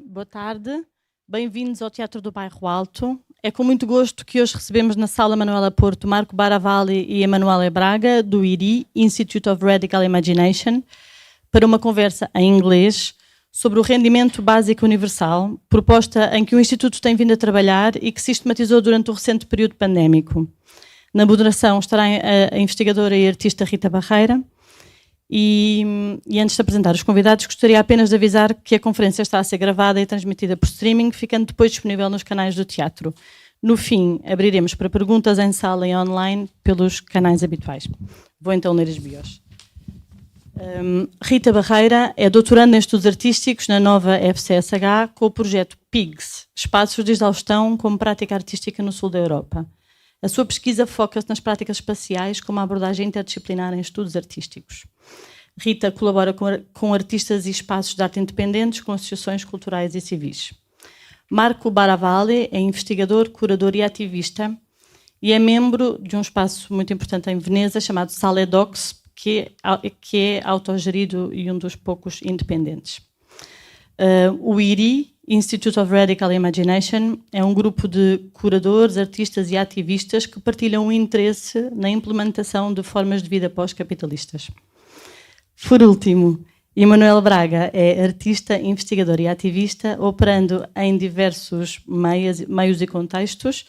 Boa tarde, bem-vindos ao Teatro do Bairro Alto. É com muito gosto que hoje recebemos na Sala Manuela Porto Marco Baravalli e Emanuele Braga, do IRI, Institute of Radical Imagination, para uma conversa em inglês sobre o rendimento básico universal, proposta em que o Instituto tem vindo a trabalhar e que sistematizou durante o recente período pandémico. Na moderação estará a investigadora e artista Rita Barreira. E antes de apresentar os convidados, gostaria apenas de avisar que a conferência está a ser gravada e transmitida por streaming, ficando depois disponível nos canais do teatro. No fim, abriremos para perguntas em sala e online pelos canais habituais. Vou então ler as bios. Rita Barreira é doutoranda em Estudos Artísticos na nova FCSH com o projeto PIGS, Espaços de Exaustão como Prática Artística no Sul da Europa. A sua pesquisa foca-se nas práticas espaciais como abordagem interdisciplinar em estudos artísticos. Rita colabora com artistas e espaços de arte independentes, com associações culturais e civis. Marco Baravalli é investigador, curador e ativista e é membro de um espaço muito importante em Veneza chamado Sale Docs, que é autogerido e um dos poucos independentes. O IRI, Institute of Radical Imagination, é um grupo de curadores, artistas e ativistas que partilham o interesse na implementação de formas de vida pós-capitalistas. Por último, Emanuele Braga é artista, investigador e ativista, operando em diversos meios e contextos,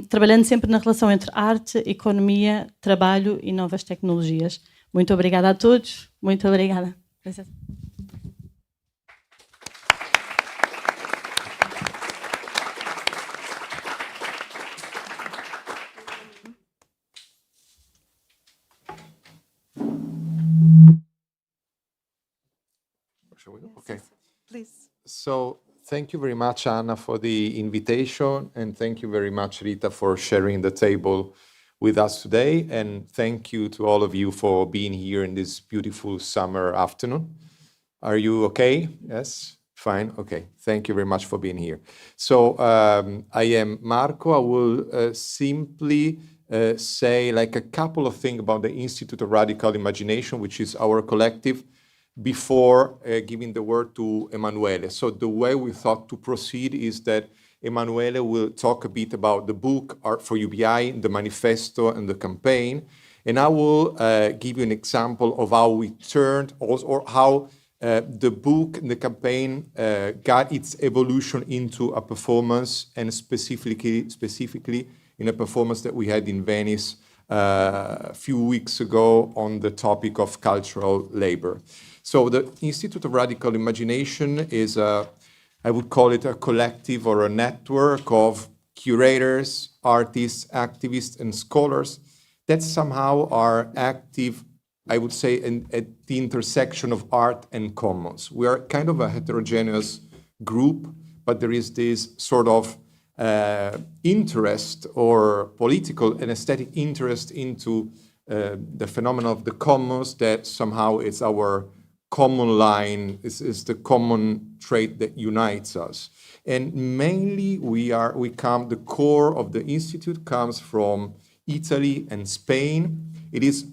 trabalhando sempre na relação entre arte, economia, trabalho e novas tecnologias. Muito obrigada a todos. Muito obrigada. Shall we go? Okay. Please. So thank you very much, Anna, for the invitation, and thank you very much, Rita, for sharing the table with us today. And thank you to all of you for being here in this beautiful summer afternoon. Are you okay? Yes? Fine? Okay. Thank you very much for being here. So I am Marco. I will simply say like a couple of things about the Institute of Radical Imagination, which is our collective, before giving the word to Emanuele. So the way we thought to proceed is that Emanuele will talk a bit about the book, Art for UBI, the manifesto and the campaign. And I will give you an example of how we turned, or how the book and the campaign got its evolution into a performance, and specifically in a performance that we had in Venice a few weeks ago on the topic of cultural labor. So the Institute of Radical Imagination is I would call it a collective or a network of curators, artists, activists, and scholars that somehow are active, I would say, at the intersection of art and commons. We are kind of a heterogeneous group, but there is this sort of interest or political and aesthetic interest into the phenomenon of the commons that somehow is our common line, is the common trait that unites us. And mainly the core of the Institute comes from Italy and Spain. It is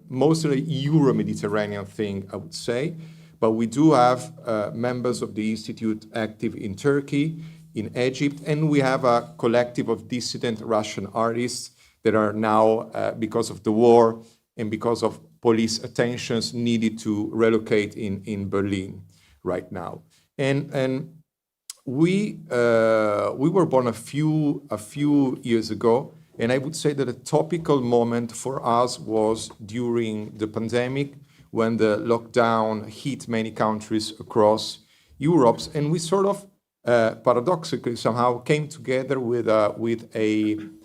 mostly a Euro-Mediterranean thing, I would say, but we do have members of the Institute active in Turkey, in Egypt, and we have a collective of dissident Russian artists that are now, because of the war and because of police attentions, needed to relocate in Berlin right now. And we were born a few years ago, and I would say that a topical moment for us was during the pandemic, when the lockdown hit many countries across Europe, and we sort of paradoxically somehow came together with an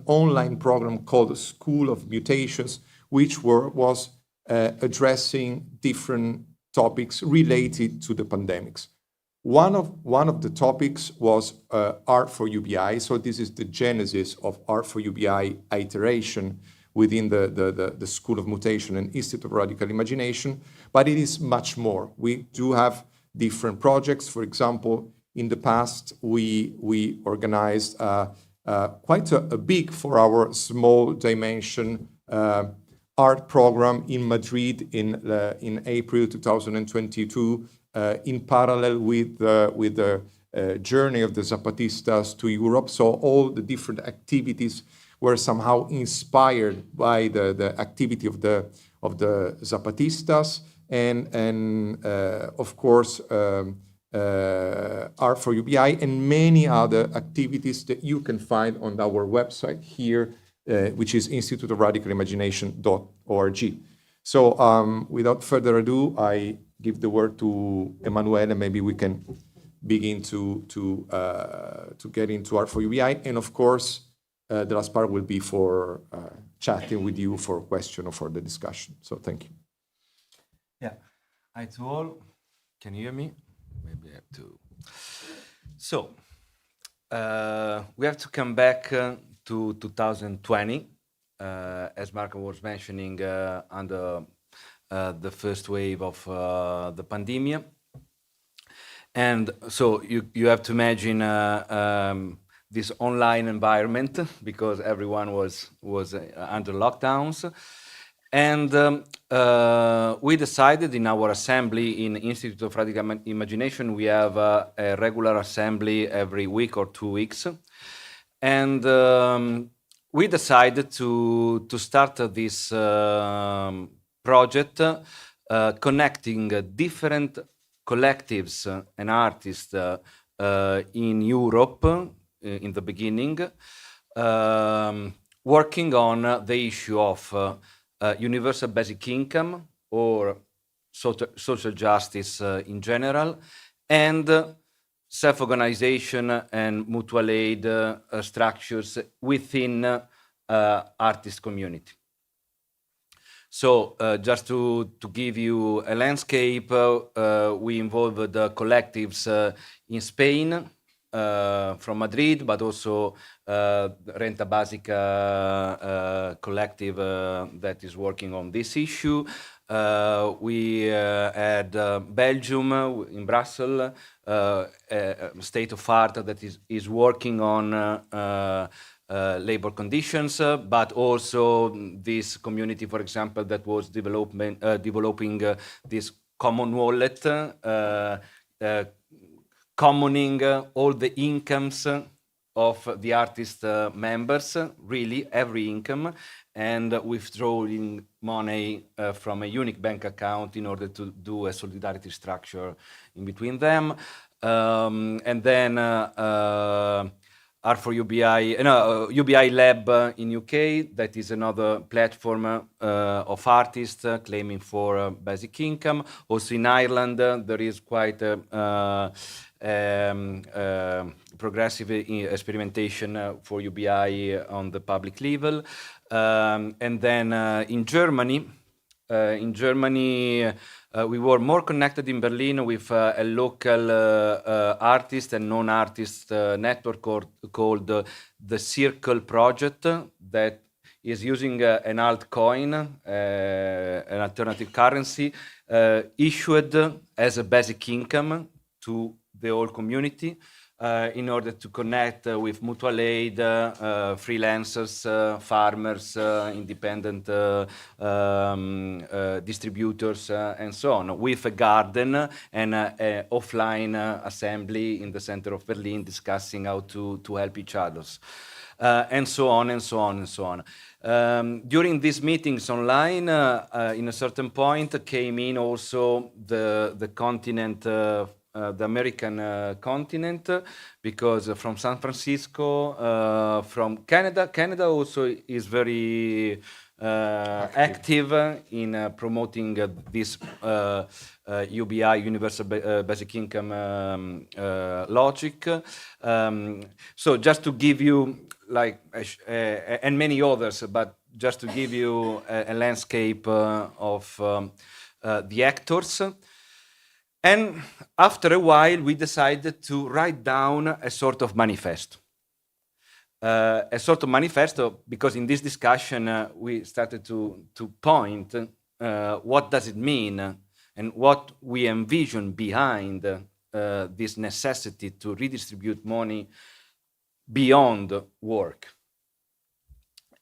online program called School of Mutations, which was addressing different topics related to the pandemics. One of the topics was Art for UBI. So this is the genesis of Art for UBI iteration within the School of Mutation and Institute of Radical Imagination, but it is much more. We do have different projects. For example, in the past, we organized quite a big, for our small dimension, art program in Madrid in April 2022, in parallel with the journey of the Zapatistas to Europe. So all the different activities were somehow inspired by the activity of the Zapatistas, and of course Art for UBI, and many other activities that you can find on our website here, which is instituteofradicalimagination.org. So without further ado, I give the word to Emanuele, and maybe we can begin to get into Art for UBI. And of course, the last part will be for chatting with you for a question or for the discussion. So thank you. Yeah, hi to all. Can you hear me? Maybe I have to. So we have to come back to 2020, as Marco was mentioning, under the first wave of the pandemic. And so you have to imagine this online environment, because everyone was under lockdowns. And we decided in our assembly in Institute of Radical Imagination, we have a regular assembly every week or 2 weeks. And we decided to start this project connecting different collectives and artists in Europe in the beginning, working on the issue of universal basic income or social justice in general, and self-organization and mutual aid structures within artist community. So just to give you a landscape, we involved the collectives in Spain, from Madrid, but also Renta Basica collective that is working on this issue. We had Belgium in Brussels, State of Art that is working on labor conditions, but also this community, for example, that was developing this common wallet, commoning all the incomes of the artist members, really every income, and withdrawing money from a unique bank account in order to do a solidarity structure in between them. And then Art for UBI, UBI Lab in UK, that is another platform of artists claiming for basic income. Also in Ireland, there is quite a progressive experimentation for UBI on the public level. And then in Germany, we were more connected in Berlin with a local artist and non-artist network called the Circle Project, that is using an altcoin, an alternative currency, issued as a basic income to the whole community, in order to connect with mutual aid, freelancers, farmers, independent distributors, and so on, with a garden and an offline assembly in the center of Berlin, discussing how to help each other, and so on, and so on, and so on. During these meetings online, in a certain point came in also the continent, the American continent, because from San Francisco, from Canada also is very active in promoting this UBI, Universal Basic Income logic. So just to give you, like, and many others, but just to give you a landscape of the actors. And after a while, we decided to write down a sort of manifesto. Because in this discussion, we started to point what does it mean and what we envision behind this necessity to redistribute money beyond work.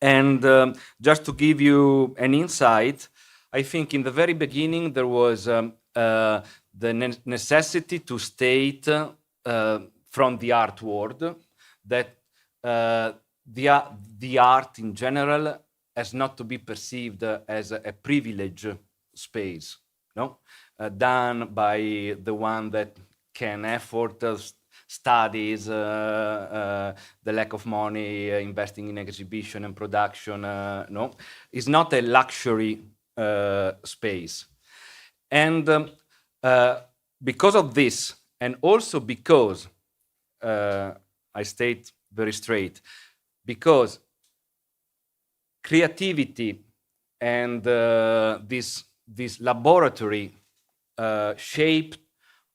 And just to give you an insight, I think in the very beginning there was the necessity to state from the art world that the art in general has not to be perceived as a privilege space, no, done by the one that can afford studies, the lack of money, investing in exhibition and production. No, it's not a luxury space. And because of this, and also because, I state very straight, because creativity and this laboratory shaped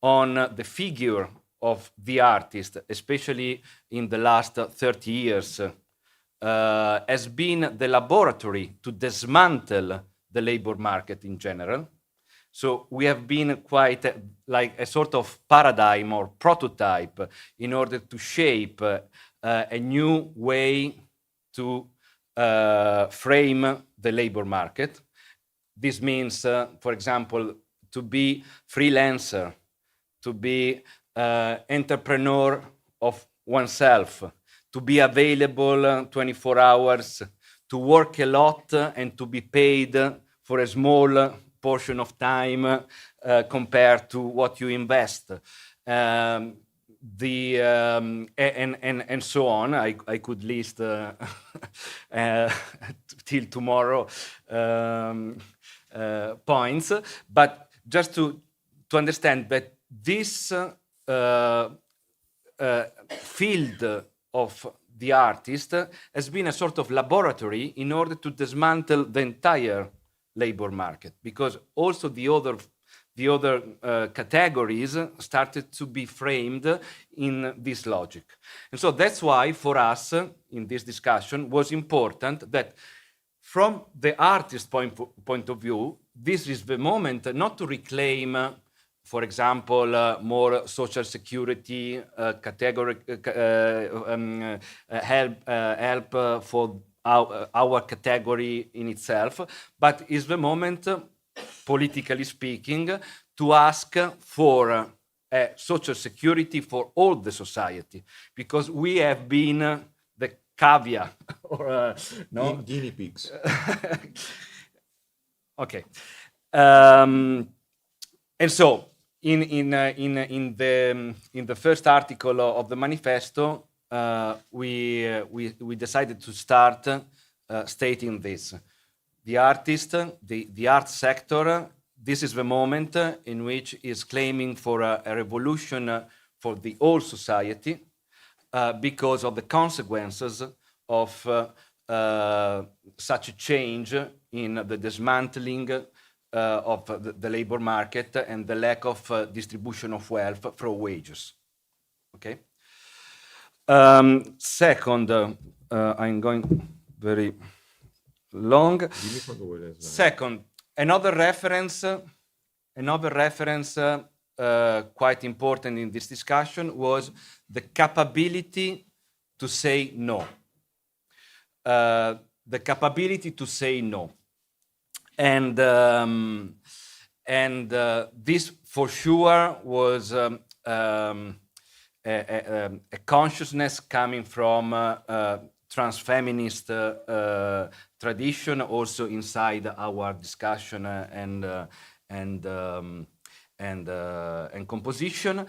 on the figure of the artist, especially in the last 30 years, has been the laboratory to dismantle the labor market in general. So we have been quite like a sort of paradigm or prototype in order to shape a new way to frame the labor market. This means, for example, to be freelancer, to be entrepreneur of oneself, to be available 24 hours, to work a lot and to be paid for a small portion of time compared to what you invest. And so on. I could list till tomorrow points, but just to understand that this field of the artist has been a sort of laboratory in order to dismantle the entire labor market, because also the other categories started to be framed in this logic. And so that's why for us in this discussion was important that from the artist point of view, this is the moment not to reclaim, for example, more social security category help for our category in itself, but is the moment, politically speaking, to ask for social security for all the society, because we have been the caviar or no guinea pigs. Okay, and so in the first article of the manifesto, we decided to start stating this: the artist, the art sector. This is the moment in which is claiming for a revolution for the whole society because of the consequences of such a change in the dismantling of the labor market and the lack of distribution of wealth through wages. Okay. Second, I'm going very long. Second, another reference quite important in this discussion was the capability to say no. The capability to say no. And this for sure was a consciousness coming from transfeminist tradition, also inside our discussion and composition,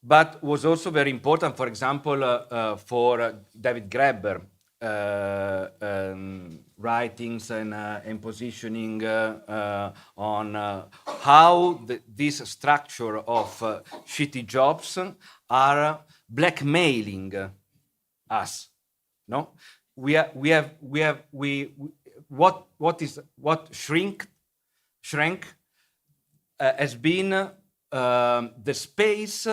but was also very important, for example, for David Graeber, writings and positioning on how this structure of shitty jobs are blackmailing us. No, what shrank has been the space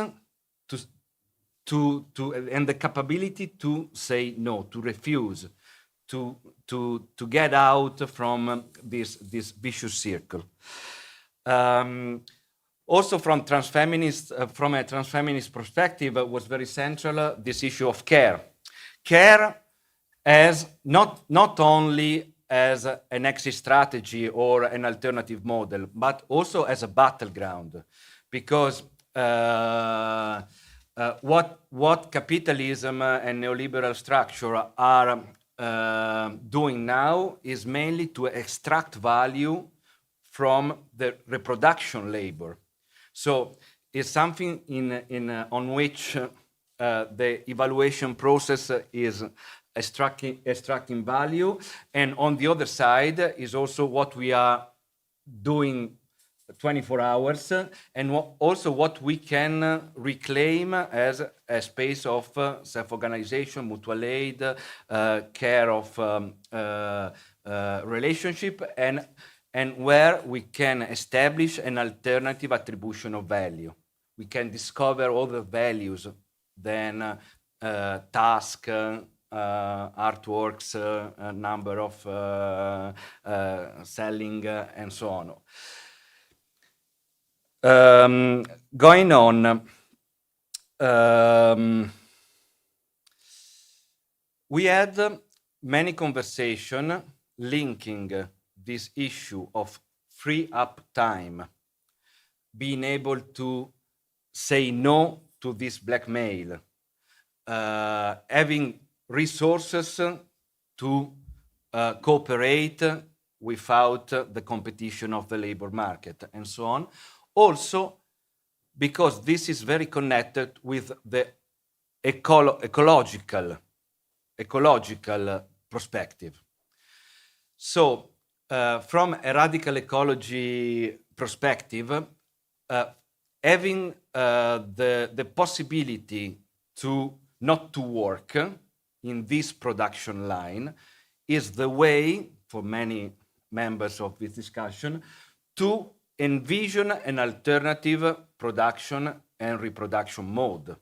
to and the capability to say no, to refuse, to get out from this vicious circle. Also from a transfeminist perspective, was very central this issue of care. Care as not only as an exit strategy or an alternative model, but also as a battleground, because what capitalism and neoliberal structure are doing now is mainly to extract value from the reproduction labor. So it's something on which the evaluation process is extracting value, and on the other side is also what we are doing 24 hours, and also what we can reclaim as a space of self-organization, mutual aid, care of relationship, and where we can establish an alternative attribution of value. We can discover other values than task, artworks, number of selling, and so on. Going on, we had many conversations linking this issue of free up time, being able to say no to this blackmail, having resources to cooperate without the competition of the labor market, and so on. Also, because this is very connected with the ecological perspective. So, from a radical ecology perspective, having the possibility to not to work in this production line is the way, for many members of this discussion, to envision an alternative production and reproduction mode.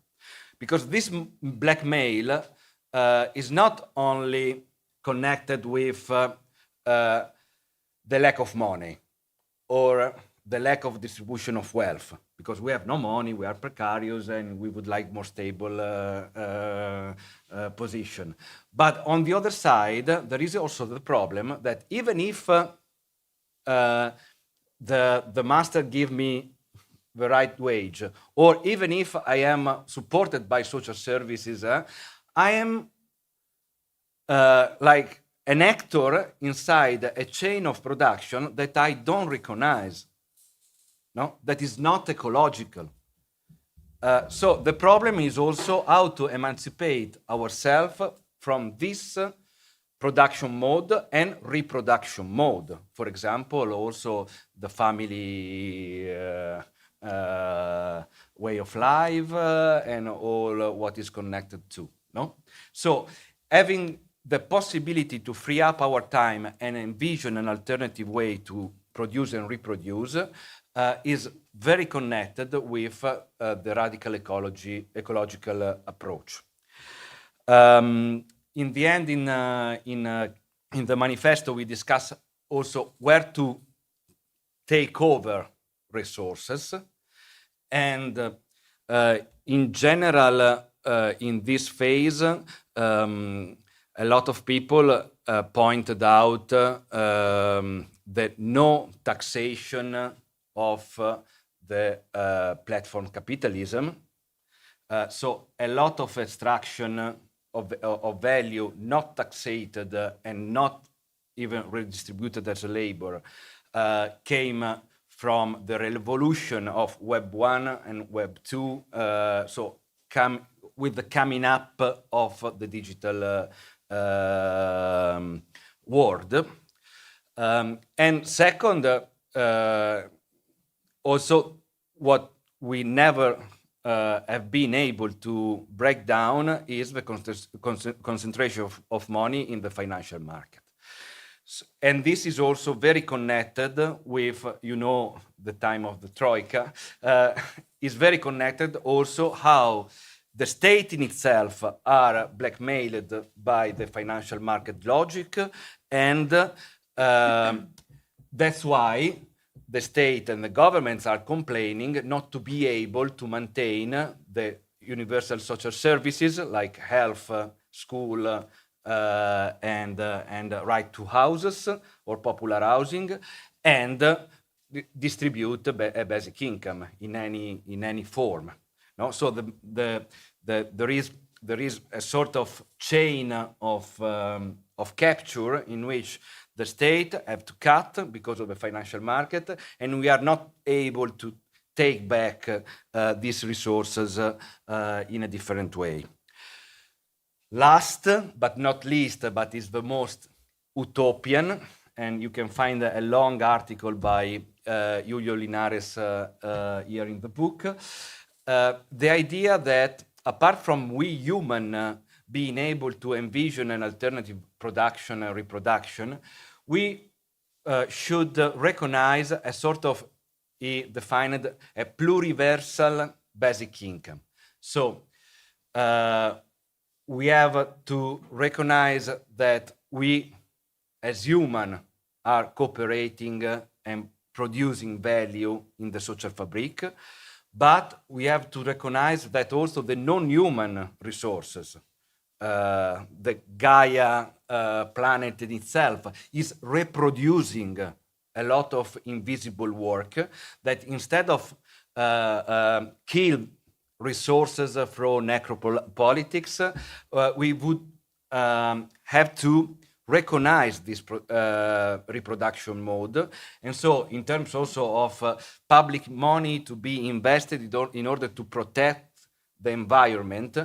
Because this blackmail is not only connected with the lack of money or the lack of distribution of wealth, because we have no money, we are precarious, and we would like more stable position. But on the other side, there is also the problem that even if the master give me the right wage, or even if I am supported by social services, I am like an actor inside a chain of production that I don't recognize. No, that is not ecological. So the problem is also how to emancipate ourselves from this production mode and reproduction mode. For example, also the family way of life and all what is connected to. No, so having the possibility to free up our time and envision an alternative way to produce and reproduce is very connected with the radical ecological approach. In the end, in the manifesto, we discuss also where to take over resources, and in general, in this phase, a lot of people pointed out that no taxation of the platform capitalism. So a lot of extraction of value not taxed and not even redistributed as a labor came from the revolution of Web 1 and Web 2, so with the coming up of the digital world. And second, also what we never have been able to break down is the concentration of money in the financial market. And this is also very connected with, the time of the Troika, is very connected also how the state in itself are blackmailed by the financial market logic, and that's why the state and the governments are complaining not to be able to maintain the universal social services like health, school, and right to houses or popular housing, and distribute a basic income in any form. No? So there is a sort of chain of capture in which the state have to cut because of the financial market, and we are not able to take back these resources in a different way. Last but not least, but is the most utopian, and you can find a long article by Julio Linares here in the book, the idea that apart from we human being able to envision an alternative production and reproduction, we should recognize a sort of, he defined a pluriversal basic income. So we have to recognize that we as human are cooperating and producing value in the social fabric, but we have to recognize that also the non-human resources, the Gaia planet in itself, is reproducing a lot of invisible work that instead of kill resources through necropolitics, we would have to recognize this reproduction mode. And so in terms also of public money to be invested in order to protect the environment,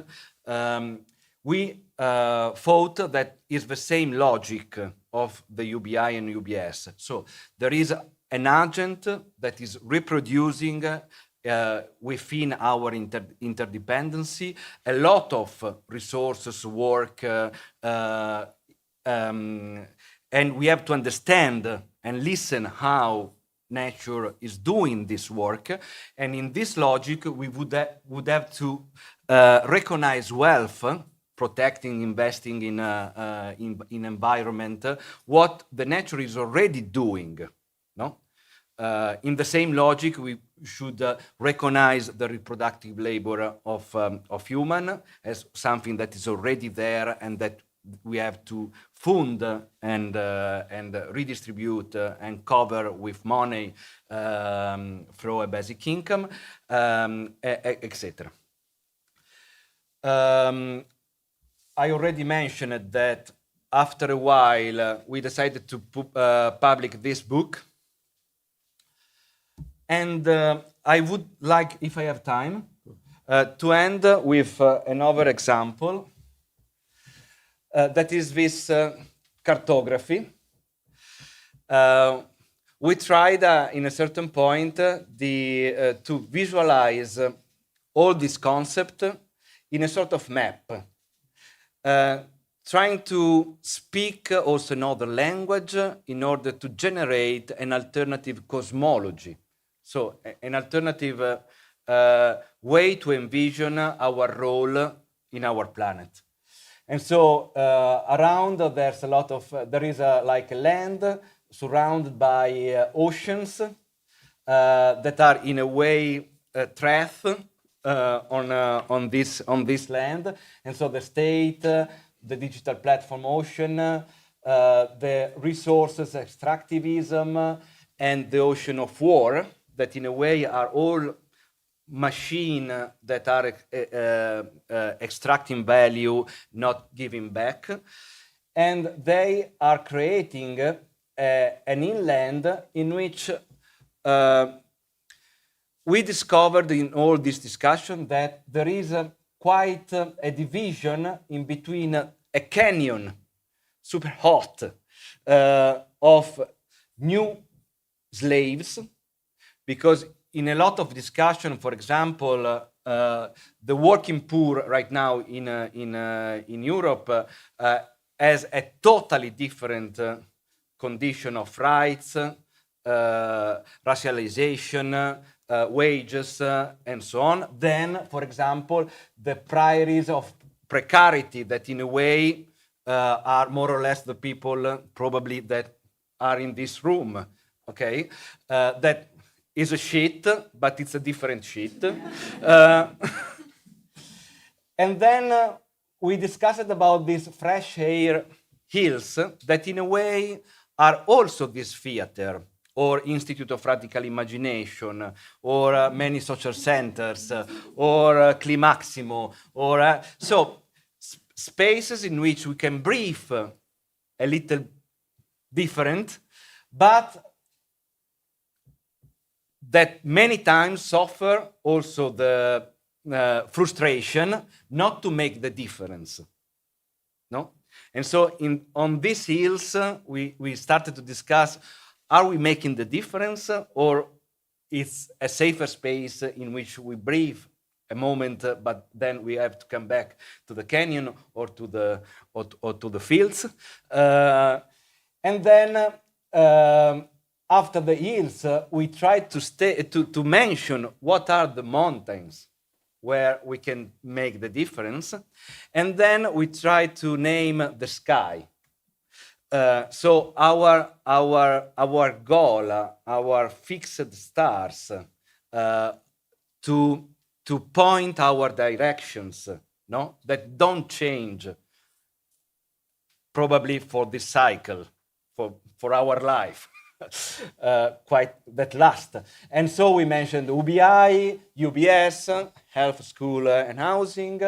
we thought that is the same logic of the UBI and UBS. So there is an agent that is reproducing within our interdependency a lot of resources, work, and we have to understand and listen how nature is doing this work. And in this logic, we would have to recognize wealth, protecting, investing in environment, what the nature is already doing. No? In the same logic, we should recognize the reproductive labor of human as something that is already there and that we have to fund and redistribute and cover with money through a basic income, etc. I already mentioned that after a while we decided to publish this book. And I would like, if I have time, to end with another example. That is this cartography. We tried in a certain point to visualize all this concept in a sort of map, trying to speak also another language in order to generate an alternative cosmology. So an alternative way to envision our role in our planet. And so around there's a lot of, there is like a land surrounded by oceans that are in a way trapped on this land. And so the state, the digital platform ocean, the resources extractivism, and the ocean of war, that in a way are all machines that are extracting value, not giving back. And they are creating an inland in which we discovered in all this discussion that there is quite a division in between a canyon, super hot, of new slaves, because in a lot of discussion, for example, the working poor right now in Europe has a totally different condition of rights, racialization, wages, and so on, than, for example, the priories of precarity that in a way are more or less the people probably that are in this room, okay? That is a shit, but it's a different shit. And then we discussed about these fresh air hills that in a way are also this theater or Institute of Radical Imagination, or many social centers, or Climaximo, or spaces in which we can breathe a little different, but that many times suffer also the frustration not to make the difference. No? And so on these hills, we started to discuss, are we making the difference, or it's a safer space in which we breathe a moment, but then we have to come back to the canyon or to the fields. And then after the hills, we tried to mention what are the mountains where we can make the difference. And then we try to name the sky. So our goal, our fixed stars, to point our directions, no, that don't change, probably for this cycle, for our life, quite that last. And so we mentioned UBI, UBS, Health, School and Housing,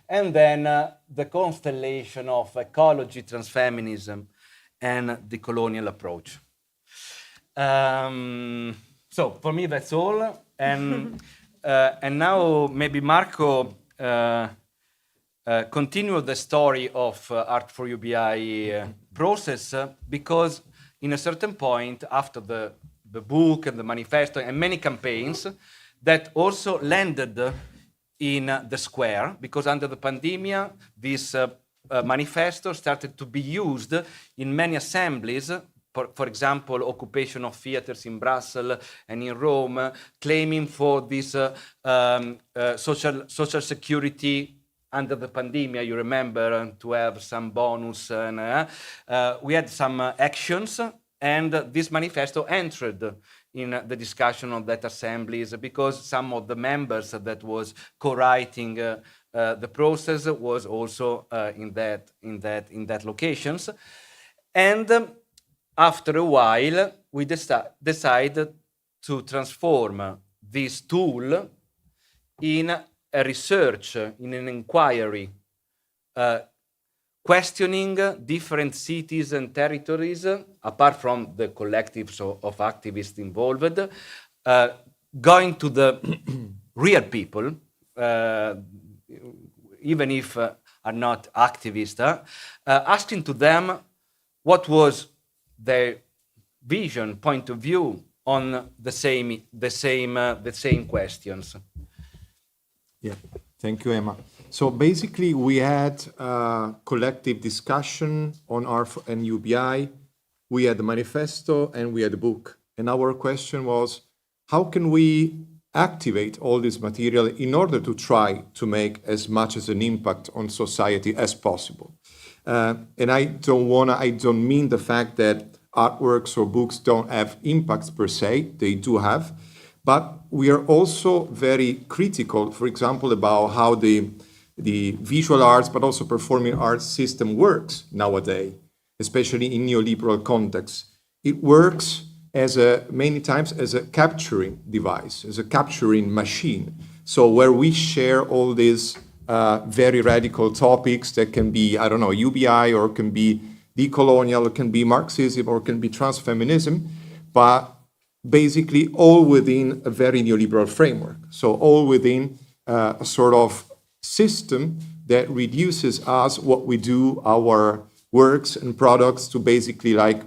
and then the constellation of ecology, transfeminism, and the colonial approach. So for me, that's all. And now maybe Marco continue the story of Art for UBI process, because in a certain point, after the book and the manifesto and many campaigns, that also landed in the square, because under the pandemic, this manifesto started to be used in many assemblies, for example, occupation of theaters in Brussels and in Rome, claiming for this social security under the pandemic, you remember, to have some bonus. And we had some actions, and this manifesto entered in the discussion of that assemblies, because some of the members that was co-writing the process was also in that locations. And after a while, we decided to transform this tool in a research, in an inquiry, questioning different cities and territories, apart from the collectives of activists involved, going to the real people, even if are not activists, asking to them what was their vision, point of view on the same questions. Yeah, thank you, Emma. So basically, we had a collective discussion on ARF and UBI. We had the manifesto and we had the book. And our question was, how can we activate all this material in order to try to make as much as an impact on society as possible? And I don't mean the fact that artworks or books don't have impacts per se, they do have, but we are also very critical, for example, about how the visual arts, but also performing arts system works nowadays, especially in neoliberal contexts. It works many times as a capturing device, as a capturing machine. So where we share all these very radical topics that can be, I don't know, UBI, or can be decolonial, it can be Marxism, or it can be transfeminism, but basically all within a very neoliberal framework. So all within a sort of system that reduces us, what we do, our works and products, to basically like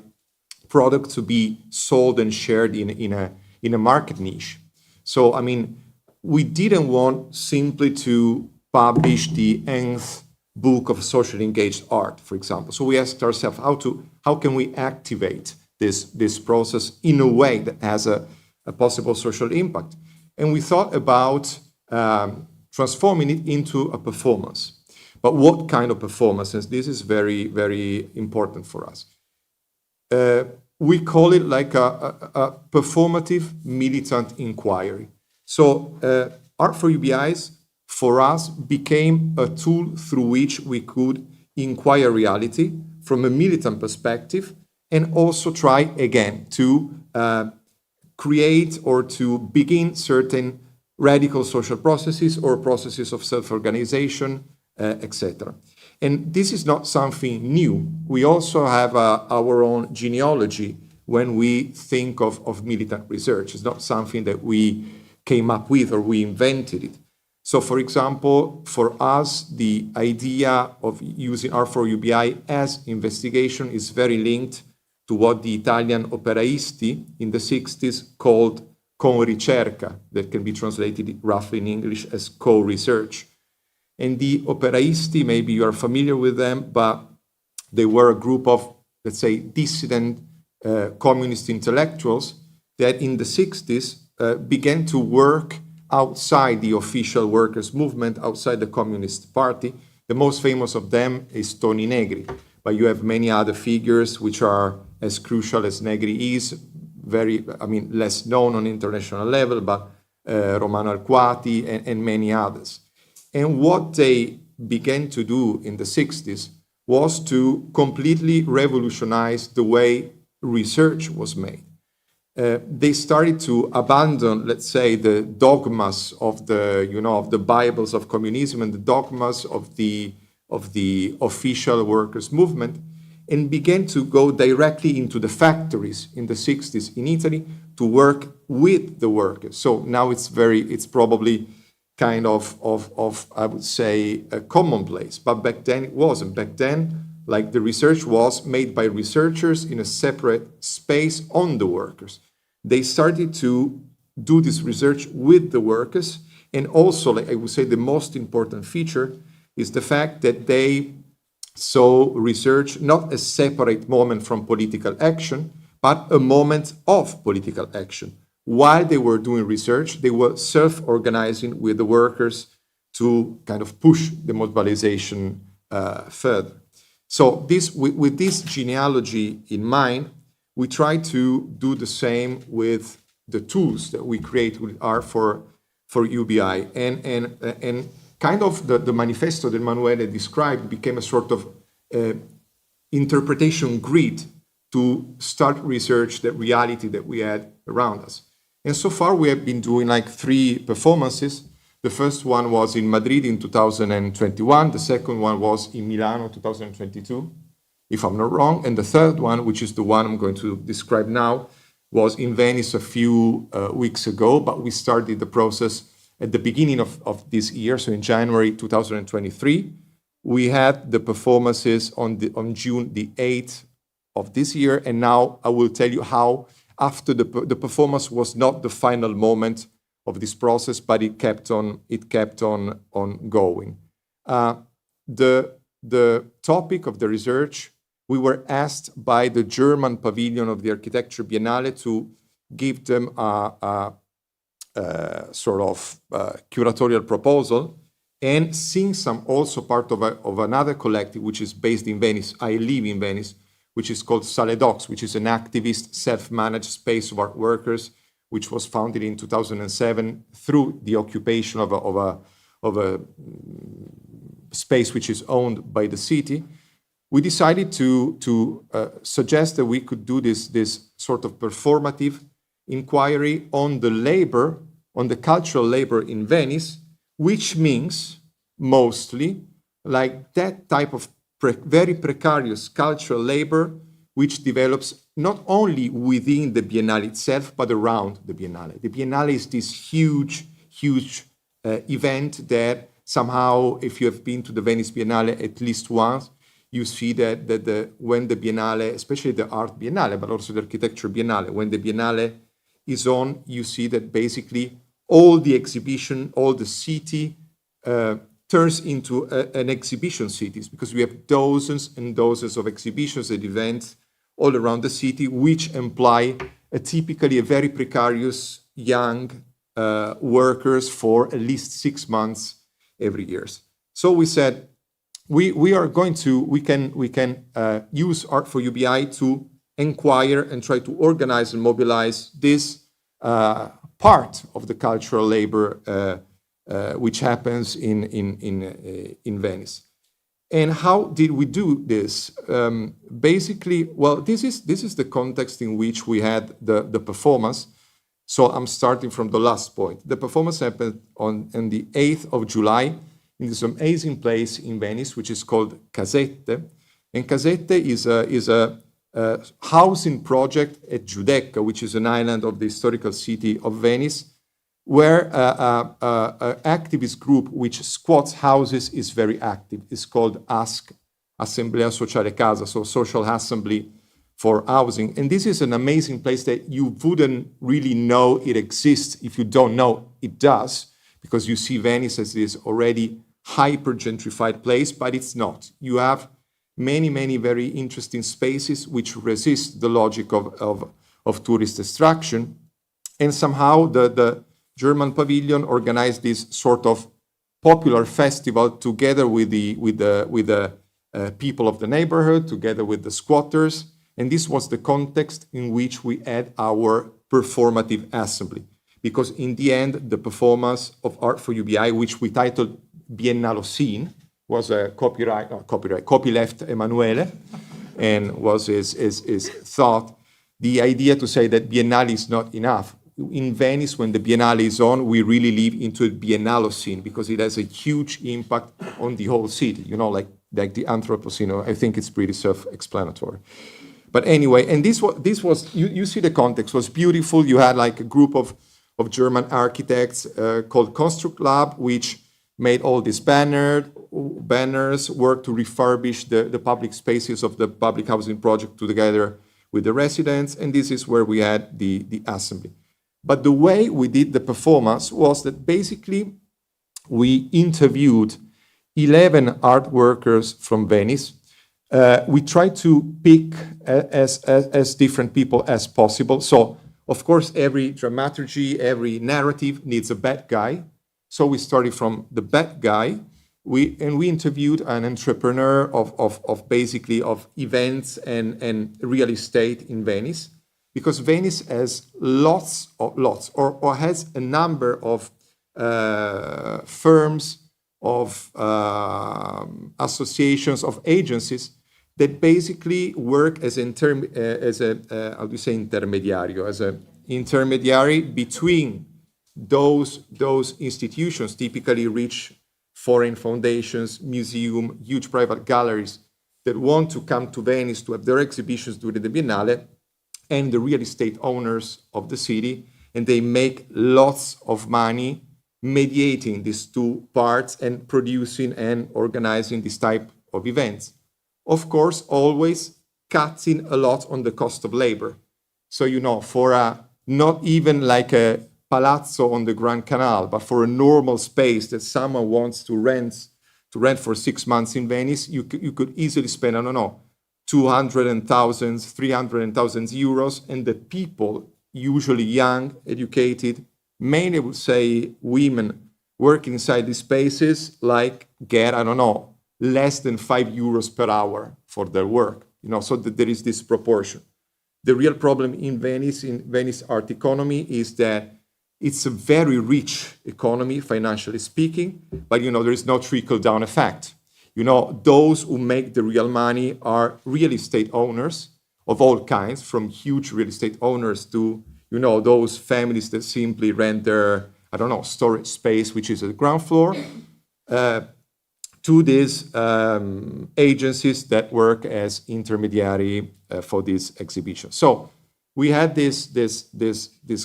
products to be sold and shared in a market niche. So, I mean, we didn't want simply to publish the nth book of socially engaged art, for example. So we asked ourselves, how can we activate this process in a way that has a possible social impact? And we thought about transforming it into a performance. But what kind of performance? And this is very, very important for us. We call it like a performative militant inquiry. So Art for UBIs for us became a tool through which we could inquire reality from a militant perspective and also try again to create or to begin certain radical social processes or processes of self-organization, etc. And this is not something new. We also have our own genealogy when we think of militant research. It's not something that we came up with or we invented it. So, for example, for us, the idea of using R4UBI as investigation is very linked to what the Italian operaisti in the 60s called co-ricerca, that can be translated roughly in English as co-research. And the operaisti, maybe you are familiar with them, but they were a group of, let's say, dissident communist intellectuals that in the 60s began to work outside the official workers' movement, outside the Communist Party. The most famous of them is Toni Negri, but you have many other figures which are as crucial as Negri is, less known on international level, but Romano Arquati and many others. And what they began to do in the 60s was to completely revolutionize the way research was made. They started to abandon, let's say, the dogmas of the Bibles of communism and the dogmas of the official workers' movement, and began to go directly into the factories in the 60s in Italy to work with the workers. So now it's probably kind of I would say a commonplace, but back then it wasn't. Back then, like, the research was made by researchers in a separate space on the workers. They started to do this research with the workers, and also, like, I would say the most important feature is the fact that they saw research not a separate moment from political action, but a moment of political action. While they were doing research, they were self-organizing with the workers to kind of push the mobilization further. So with this genealogy in mind, we try to do the same with the tools that we create with R4UBI. And kind of the manifesto that Emanuele described became a sort of interpretation grid to start research the reality that we had around us. And so far we have been doing like 3 performances. The first one was in Madrid in 2021. The second one was in Milano 2022, if I'm not wrong. And the third one, which is the one I'm going to describe now, was in Venice a few weeks ago, but we started the process at the beginning of this year, so in January 2023. We had the performances on June the 8th of this year, and now I will tell you how after the performance was not the final moment of this process, but it kept on going. The topic of the research, we were asked by the German pavilion of the Architecture Biennale to give them a sort of curatorial proposal, and since I'm also part of another collective which is based in Venice, I live in Venice, which is called Sale Docs, which is an activist self-managed space of art workers, which was founded in 2007 through the occupation of a space which is owned by the city. We decided to suggest that we could do this sort of performative inquiry on the labor, on the cultural labor in Venice, which means mostly like that type of very precarious cultural labor which develops not only within the Biennale itself, but around the Biennale. The Biennale is this huge event that somehow, if you have been to the Venice Biennale at least once, you see that when the Biennale, especially the Art Biennale, but also the Architecture Biennale, when the Biennale is on, you see that basically all the exhibition, all the city turns into an exhibition city, because we have dozens and dozens of exhibitions and events all around the city, which imply typically a very precarious young workers for at least 6 months every year. So we said we can use R4UBI to inquire and try to organize and mobilize this part of the cultural labor which happens in Venice. And how did we do this? Basically, well, this is the context in which we had the performance. So I'm starting from the last point. The performance happened on the 8th of July in this amazing place in Venice, which is called Casette. And Casette is a housing project at Giudecca, which is an island of the historical city of Venice, where an activist group which squats houses is very active. It's called ASC, Assemblea Sociale Casa, so Social Assembly for Housing. And this is an amazing place that you wouldn't really know it exists if you don't know it does, because you see Venice as this already hyper-gentrified place, but it's not. You have many very interesting spaces which resist the logic of tourist extraction. And somehow the German Pavilion organized this sort of popular festival together with the people of the neighborhood, together with the squatters. And this was the context in which we had our performative assembly. Because in the end, the performance of Art for UBI, which we titled Biennale Scene, was a copyleft Emanuele, and was his thought. The idea to say that Biennale is not enough. In Venice, when the Biennale is on, we really live into a Biennale scene because it has a huge impact on the whole city, like the Anthropocene. I think it's pretty self-explanatory. But anyway, and this was you see the context was beautiful. You had like a group of German architects called Construct Lab, which made all these banners, worked to refurbish the public spaces of the public housing project together with the residents, and this is where we had the assembly. But the way we did the performance was that basically we interviewed 11 art workers from Venice. We tried to pick as different people as possible. So, of course, every dramaturgy, every narrative needs a bad guy. So we started from the bad guy. We interviewed an entrepreneur of events and real estate in Venice, because Venice has lots or has a number of firms, of associations, of agencies that basically work as intermediary between those institutions, typically rich foreign foundations, museum, huge private galleries that want to come to Venice to have their exhibitions during the Biennale, and the real estate owners of the city, and they make lots of money mediating these two parts and producing and organizing this type of events. Of course, always cutting a lot on the cost of labor. So, for not even like a palazzo on the Grand Canal, but for a normal space that someone wants to rent for 6 months in Venice, you could easily spend, 200,000, 300,000 euros, and the people, usually young, educated, mainly I would say women working inside these spaces, get, less than 5 euros per hour for their work, so that there is this proportion. The real problem in Venice art economy is that it's a very rich economy, financially speaking, but there is no trickle-down effect. Those who make the real money are real estate owners of all kinds, from huge real estate owners to, those families that simply rent their, storage space, which is at the ground floor, to these agencies that work as intermediary for this exhibition. So we had this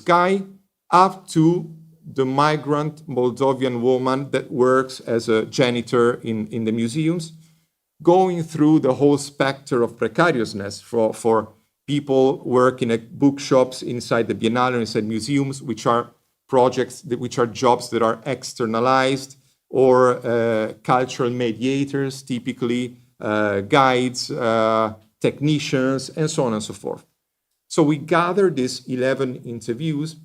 guy up to the migrant Moldovan woman that works as a janitor in the museums, going through the whole spectrum of precariousness for people working at bookshops inside the Biennale, inside museums, which are projects, which are jobs that are externalized, or cultural mediators, typically guides, technicians, and so on and so forth. So we gathered these 11 interviews,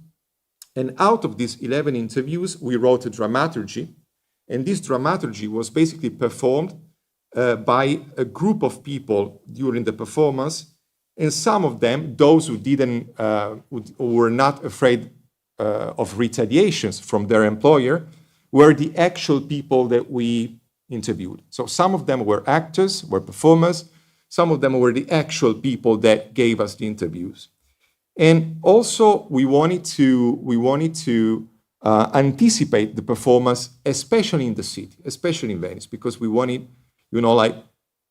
and out of these 11 interviews, we wrote a dramaturgy, and this dramaturgy was basically performed by a group of people during the performance, and some of them, those who who were not afraid of retaliations from their employer, were the actual people that we interviewed. So some of them were actors, were performers. Some of them were the actual people that gave us the interviews. And also, we wanted to anticipate the performance, especially in the city, especially in Venice, because we wanted, like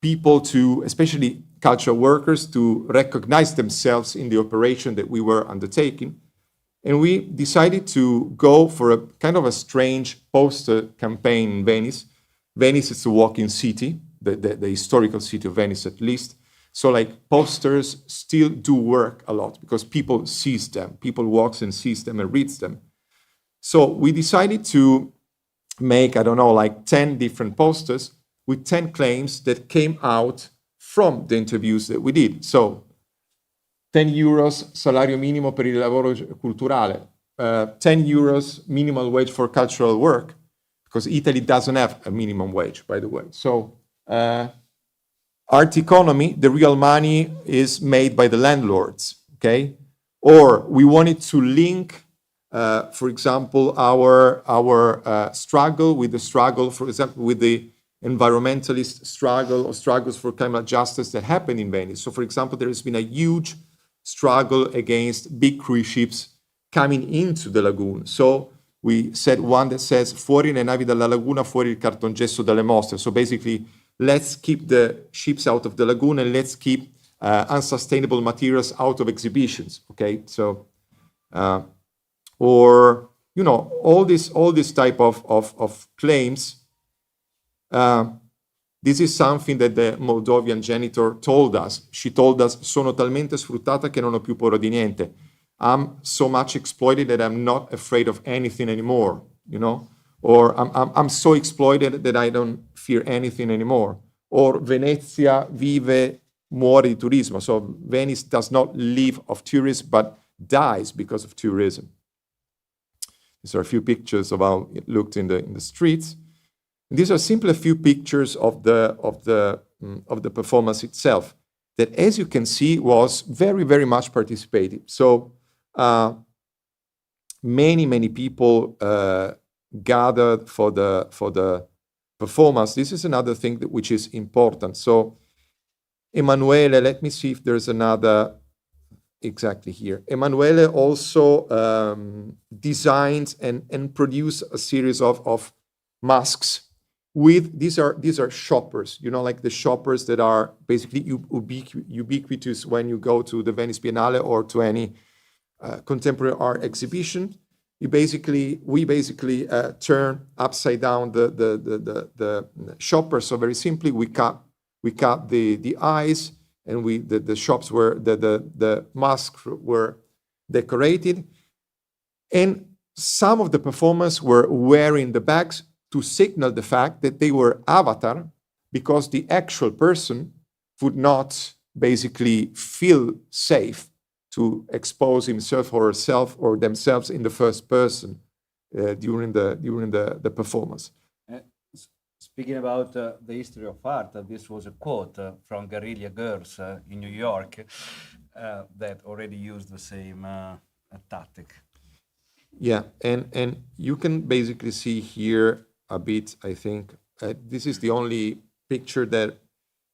people to, especially cultural workers, to recognize themselves in the operation that we were undertaking. And we decided to go for a kind of a strange poster campaign in Venice. Venice is a walking city, the historical city of Venice at least. So like posters still do work a lot because people sees them, people walks and sees them and reads them. So we decided to make, 10 different posters with 10 claims that came out from the interviews that we did. So 10 euros salario minimo per il lavoro culturale, 10 euros minimum wage for cultural work, because Italy doesn't have a minimum wage, by the way. So art economy, the real money is made by the landlords, okay? Or we wanted to link, for example, our struggle with the struggle, for example, with the environmentalist struggle or struggles for climate justice that happened in Venice. So, for example, there has been a huge struggle against big cruise ships coming into the lagoon. So we said one that says, fuori le navi dalla laguna, fuori il cartongesso dalle mostre. So basically, let's keep the ships out of the lagoon and let's keep unsustainable materials out of exhibitions, okay? So, or, all this type of claims. This is something that the Moldovan janitor told us. She told us, sono talmente sfruttata che non ho più paura di niente. I'm so much exploited that I'm not afraid of anything anymore, Or I'm so exploited that I don't fear anything anymore. Or Venezia vive, muore di turismo. So Venice does not live of tourism, but dies because of tourism. These are a few pictures of how it looked in the streets. These are simply a few pictures of the performance itself that, as you can see, was very, very much participative. So many people gathered for the performance. This is another thing which is important. So Emanuele, let me see if there's another exactly here. Emanuele also designed and produced a series of masks. These are shoppers, like the shoppers that are basically ubiquitous when you go to the Venice Biennale or to any contemporary art exhibition. We basically turn upside down the shoppers. So very simply, we cut the eyes, and the shops were the masks were decorated, and some of the performers were wearing the bags to signal the fact that they were avatar, because the actual person would not basically feel safe to expose himself or herself or themselves in the first person during the performance. Speaking about the history of art, this was a quote from Guerrilla Girls in New York that already used the same tactic. Yeah, and you can basically see here a bit, I think. This is the only picture that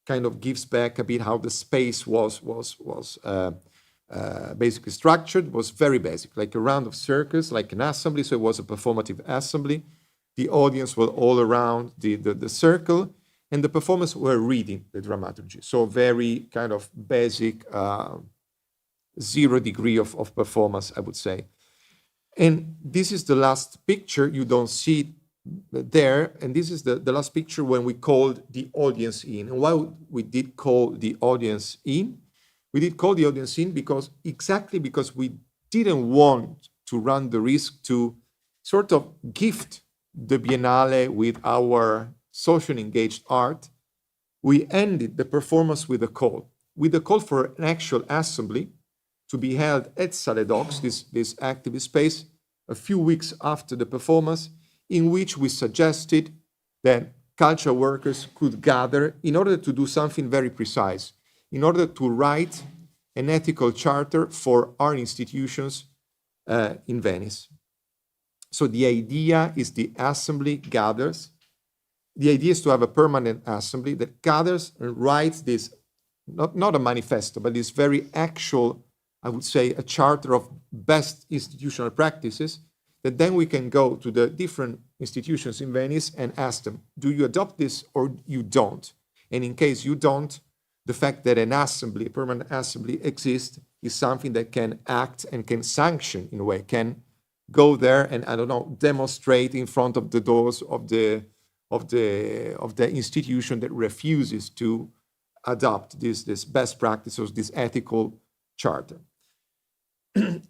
kind of gives back a bit how the space was basically structured. Was very basic, like a round of circles, like an assembly. So it was a performative assembly. The audience were all around the circle, and the performers were reading the dramaturgy. So very kind of basic, 0 degree of performance, I would say. And this is the last picture. You don't see it there. And this is the last picture when we called the audience in. And why we did call the audience in? We did call the audience in because we didn't want to run the risk to sort of gift the Biennale with our socially engaged art. We ended the performance with a call for an actual assembly to be held at Sale Docs, this activist space, a few weeks after the performance, in which we suggested that cultural workers could gather in order to do something very precise, in order to write an ethical charter for art institutions in Venice. So the idea is the assembly gathers. The idea is to have a permanent assembly that gathers and writes this, not a manifesto, but this very actual, I would say, a charter of best institutional practices, that then we can go to the different institutions in Venice and ask them, do you adopt this or you don't? And in case you don't, the fact that an assembly, a permanent assembly exists is something that can act and can sanction in a way, can go there and, I don't know, demonstrate in front of the doors of the institution that refuses to adopt this best practices, this ethical charter.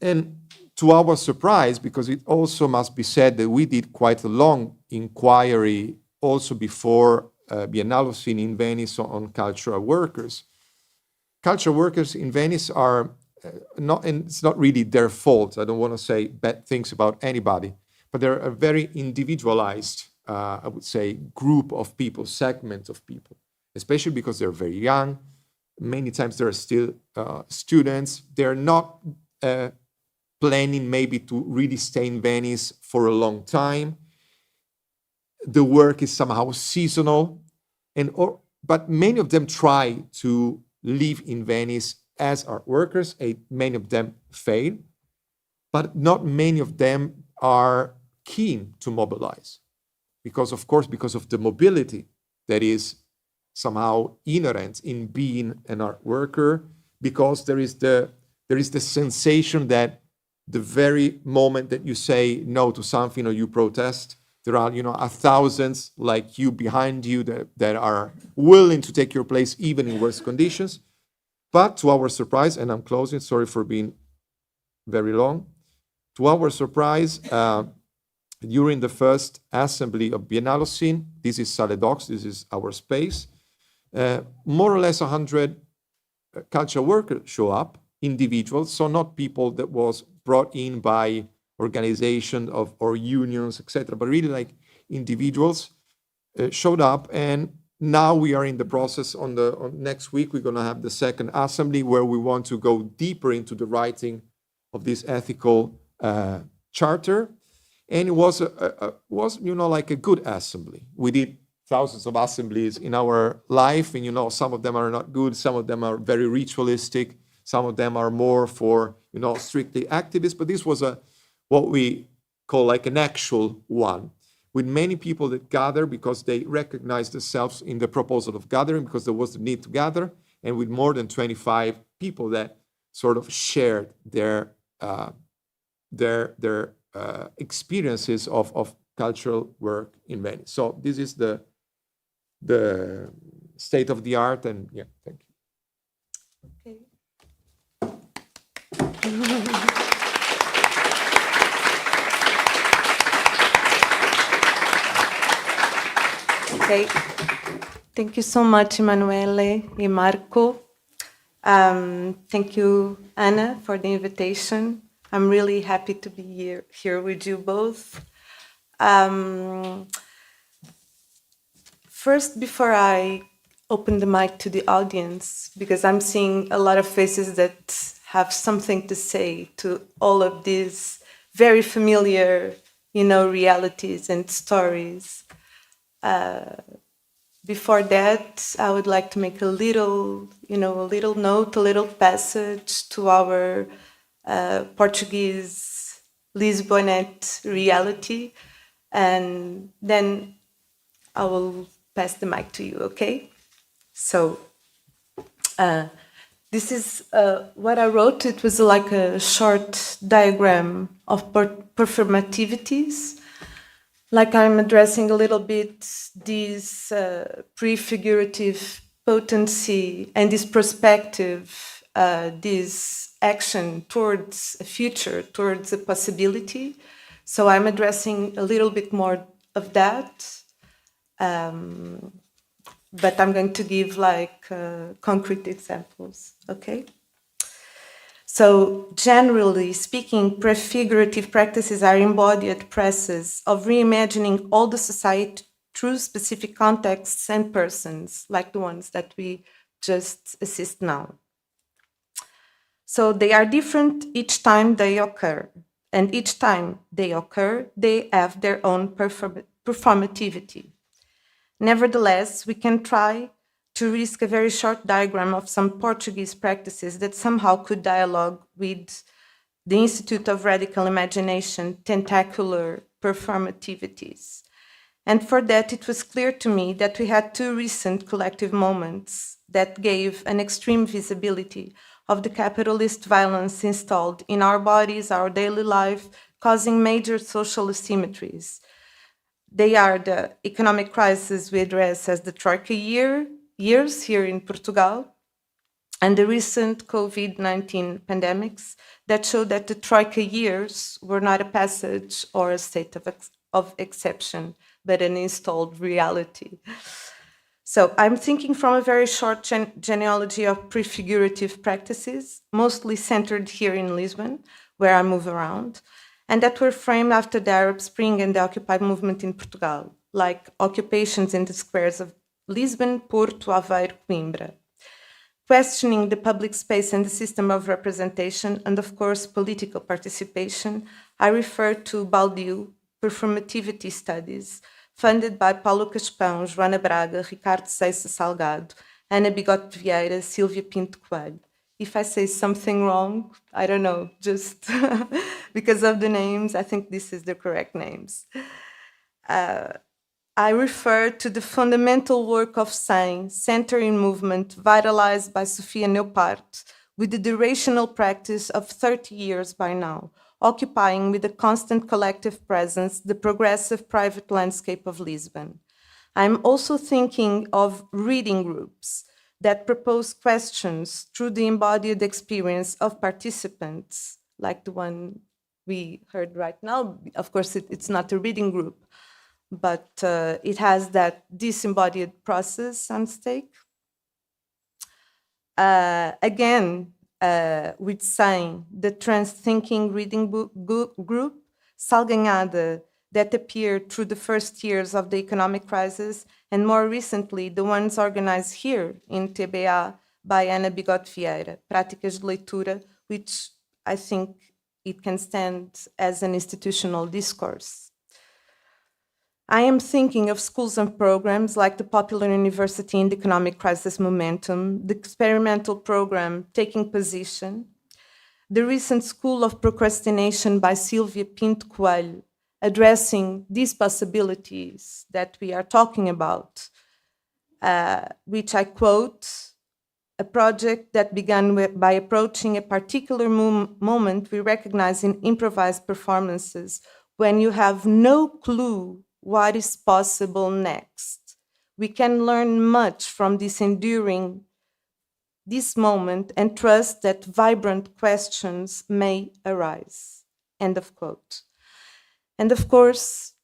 And to our surprise, because it also must be said that we did quite a long inquiry also before Biennale in Venice on cultural workers. Cultural workers in Venice are not, and it's not really their fault. I don't want to say bad things about anybody, but they're a very individualized, I would say, group of people, segment of people, especially because they're very young. Many times they're still students. They're not planning maybe to really stay in Venice for a long time. The work is somehow seasonal, but many of them try to live in Venice as art workers. Many of them fail, but not many of them are keen to mobilize, because of the mobility that is somehow inherent in being an art worker, because there is the sensation that the very moment that you say no to something or you protest, there are thousands like you behind you that are willing to take your place even in worse conditions. But to our surprise, and I'm closing, sorry for being very long. To our surprise, during the first assembly of Biennale Scene, this is Salle Docs, this is our space, more or less 100 cultural workers show up, individuals, so not people that was brought in by organizations or unions, etc., but really like individuals showed up. And now we are in the process. On next week, we're going to have the second assembly where we want to go deeper into the writing of this ethical charter. And it was like a good assembly. We did thousands of assemblies in our life, and some of them are not good, some of them are very ritualistic, some of them are more for strictly activists. But this was what we call like an actual one, with many people that gather because they recognized themselves in the proposal of gathering, because there was the need to gather, and with more than 25 people that sort of shared their experiences of cultural work in Venice. So this is the state of the art, and yeah, thank you. Okay. Okay. Thank you so much, Emanuele and Marco. Thank you, Anna, for the invitation. I'm really happy to be here with you both. First, before I open the mic to the audience, because I'm seeing a lot of faces that have something to say to all of these very familiar, realities and stories. Before that, I would like to make a little note, a little passage to our Portuguese Lisbonette reality, and then I will pass the mic to you, okay? So, this is what I wrote. It was like a short diagram of performativities. Like I'm addressing a little bit this prefigurative potency and this perspective, this action towards a future, towards a possibility. So I'm addressing a little bit more of that, but I'm going to give concrete examples, okay? So generally speaking, prefigurative practices are embodied processes of reimagining all the society through specific contexts and persons, like the ones that we just assist now. So they are different each time they occur. and each time they occur, they have their own performativity. Nevertheless, we can try to risk a very short diagram of some Portuguese practices that somehow could dialogue with the Institute of Radical Imagination tentacular performativities. And for that, it was clear to me that we had two recent collective moments that gave an extreme visibility of the capitalist violence installed in our bodies, our daily life, causing major social asymmetries. They are the economic crisis we address as the Troika years here in Portugal, and the recent COVID-19 pandemics that show that the Troika years were not a passage or a state of exception, but an installed reality. So I'm thinking from a very short genealogy of prefigurative practices, mostly centered here in Lisbon, where I move around, and that were framed after the Arab Spring and the Occupy movement in Portugal, like occupations in the squares of Lisbon, Porto, Aveiro, Coimbra, questioning the public space and the system of representation, and of course, political participation. I refer to Baldio performativity studies, funded by Paulo Caspão, Joana Braga, Ricardo Seixas Salgado, Ana Bigote Vieira, Silvia Pinto Coelho. If I say something wrong, I don't know, just because of the names, I think this is the correct names. I refer to the fundamental work of Sein, Center in Movement, vitalized by Sofia Neupart, with the durational practice of 30 years by now, occupying with a constant collective presence the progressive private landscape of Lisbon. I'm also thinking of reading groups that propose questions through the embodied experience of participants, like the one we heard right now. Of course, it's not a reading group, but it has that disembodied process on stake. Again, with Sein, the trans-thinking reading group, Salganhada, that appeared through the first years of the economic crisis, and more recently, the ones organized here in TBA by Ana Bigote Vieira, Práticas de Leitura, which I think it can stand as an institutional discourse. I am thinking of schools and programs like the Popular University in the Economic Crisis Momentum, the experimental program Taking Position, the recent School of Procrastination by Silvia Pinto Coelho, addressing these possibilities that we are talking about, which I quote, a project that began by approaching a particular moment we recognize in improvised performances when you have no clue what is possible next. We can learn much from this enduring this moment and trust that vibrant questions may arise. End of quote. And of course,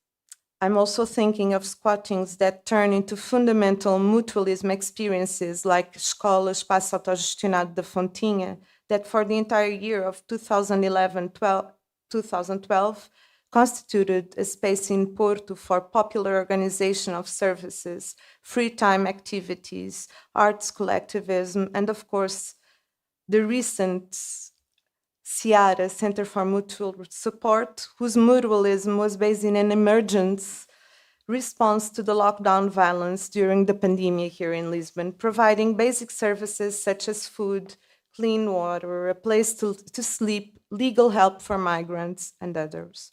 I'm also thinking of squattings that turn into fundamental mutualism experiences like Escola Espaço Autogestionado da Fontinha, that for the entire year of 2012 constituted a space in Porto for popular organization of services, free time activities, arts collectivism, and of course, the recent Ciara, Center for Mutual Support, whose mutualism was based in an emergence response to the lockdown violence during the pandemic here in Lisbon, providing basic services such as food, clean water, a place to sleep, legal help for migrants, and others.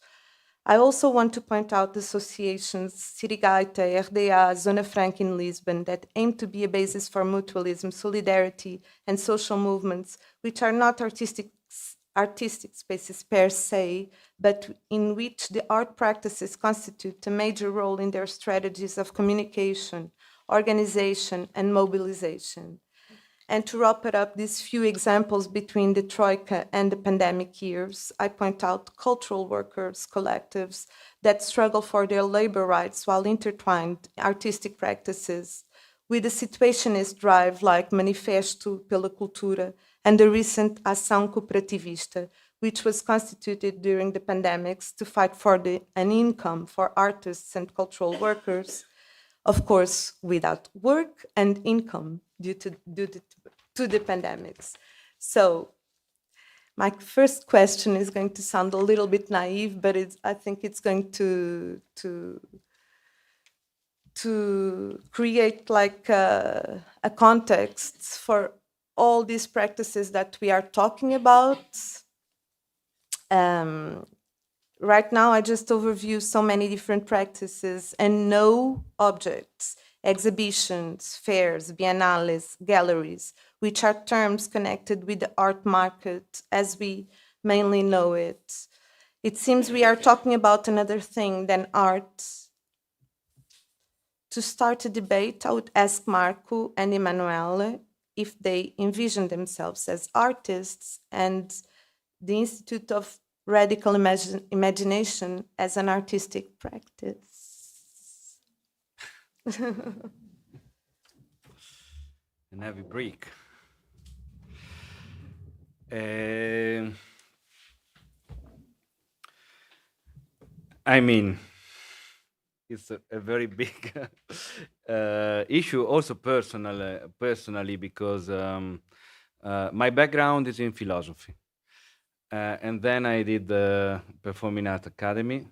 I also want to point out the associations Sirigaita, RDA, Zona Franca in Lisbon that aim to be a basis for mutualism, solidarity, and social movements, which are not artistic spaces per se, but in which the art practices constitute a major role in their strategies of communication, organization, and mobilization. And to wrap it up, these few examples between the Troika and the pandemic years, I point out cultural workers, collectives that struggle for their labor rights while intertwined artistic practices with a situationist drive like Manifesto pela Cultura and the recent Ação Cooperativista, which was constituted during the pandemics to fight for an income for artists and cultural workers, of course, without work and income due to the pandemics. So My first question is going to sound a little bit naive, but I think it's going to create like a context for all these practices that we are talking about. Right now, I just overview so many different practices and no objects, exhibitions, fairs, biennales, galleries, which are terms connected with the art market as we mainly know it. It seems we are talking about another thing than art. To start a debate, I would ask Marco and Emanuele if they envision themselves as artists and the Institute of Radical Imagination as an artistic practice. An heavy break. I mean, it's a very big issue, also personally, because my background is in philosophy. And then I did the Performing Arts Academy.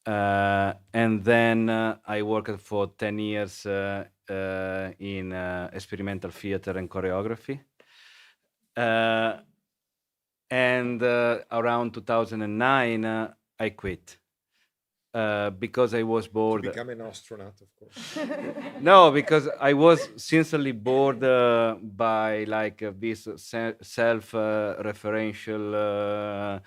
And then I worked for 10 years in experimental theater and choreography. And around 2009, I quit because I was bored. To become an astronaut, of course. No, because I was sincerely bored by like this self-referential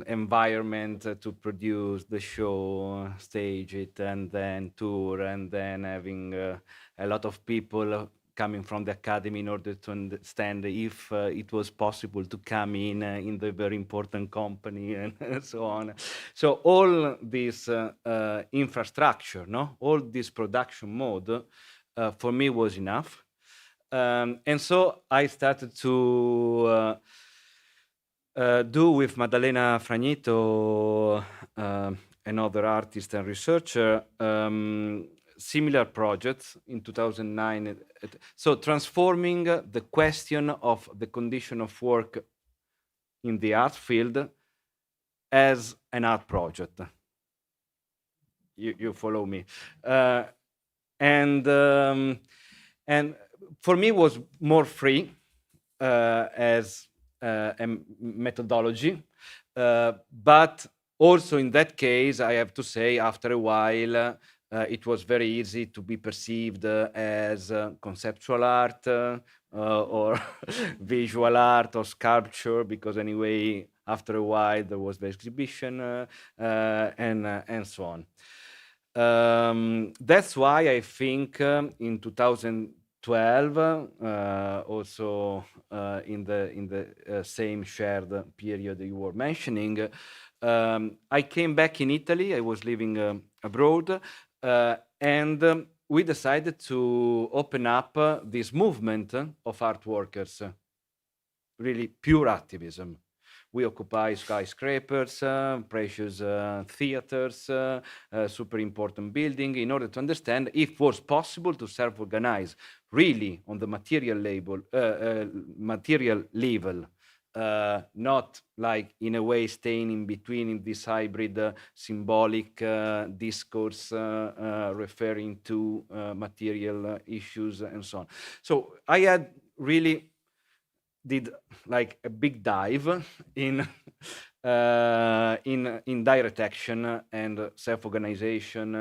environment to produce the show, stage it, and then tour, and then having a lot of people coming from the academy in order to understand if it was possible to come in the very important company and so on. So all this infrastructure, no, all this production mode, for me was enough, and so I started to do with Maddalena Fragnito, another artist and researcher, similar projects in 2009. So transforming the question of the condition of work in the art field as an art project. You follow me? And for me was more free as a methodology, but also in that case, I have to say, after a while, it was very easy to be perceived as conceptual art or visual art or sculpture, because anyway, after a while, there was the exhibition and so on. That's why I think in 2012, also in the same shared period you were mentioning, I came back in Italy. I was living abroad, and we decided to open up this movement of art workers, really pure activism. We occupy skyscrapers, precious theaters, super important building, in order to understand if it was possible to self-organize really on the material level, not like in a way staying in between in this hybrid symbolic discourse referring to material issues and so on. So I had really did like a big dive in direct action and self-organization.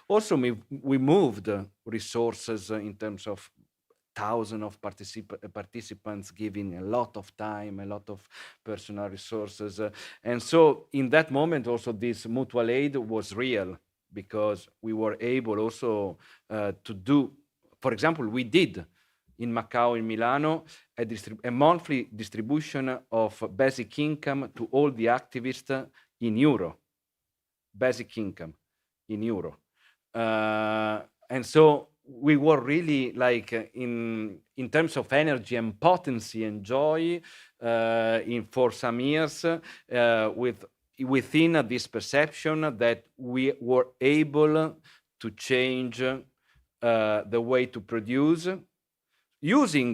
Also, we moved resources in terms of thousands of participants, giving a lot of time, a lot of personal resources. And so in that moment, also this mutual aid was real, because we were able also to do, for example, we did in Macau, in Milano, a monthly distribution of basic income to all the activists in euro. Basic income in euro. And so we were really like in terms of energy and potency and joy for some years within this perception that we were able to change the way to produce, using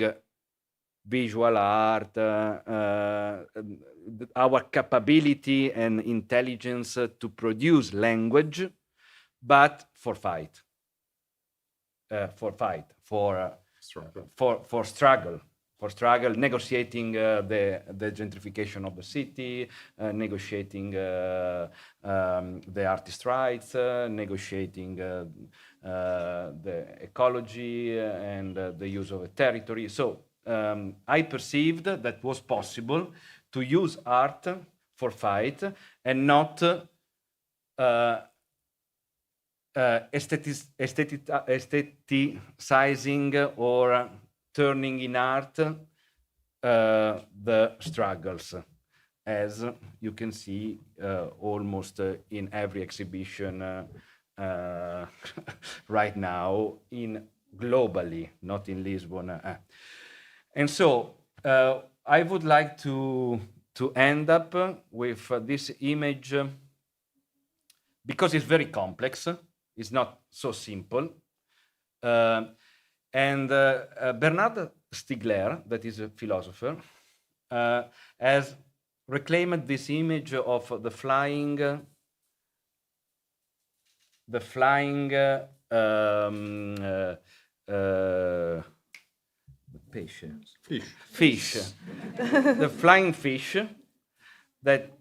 visual art, our capability and intelligence to produce language, but for fight, for struggle, negotiating the gentrification of the city, negotiating the artist rights, negotiating the ecology and the use of a territory. So I perceived that was possible to use art for fight and not aestheticizing or turning in art the struggles, as you can see almost in every exhibition right now, globally, not in Lisbon. And so I would like to end up with this image because it's very complex. It's not so simple. And Bernard Stiegler, that is a philosopher, has reclaimed this image of the flying fish, the flying fish that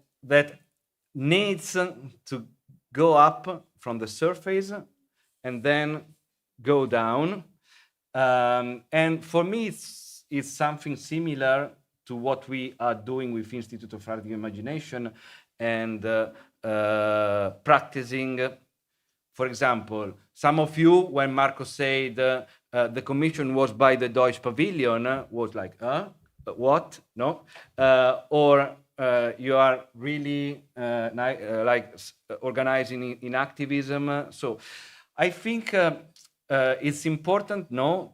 needs to go up from the surface and then go down. And for me, it's something similar to what we are doing with Institute of Art and Imagination and practicing. For example, some of you, when Marco said the commission was by the Deutsche Pavilion, was like, what? No? Or you are really organizing in activism. So I think it's important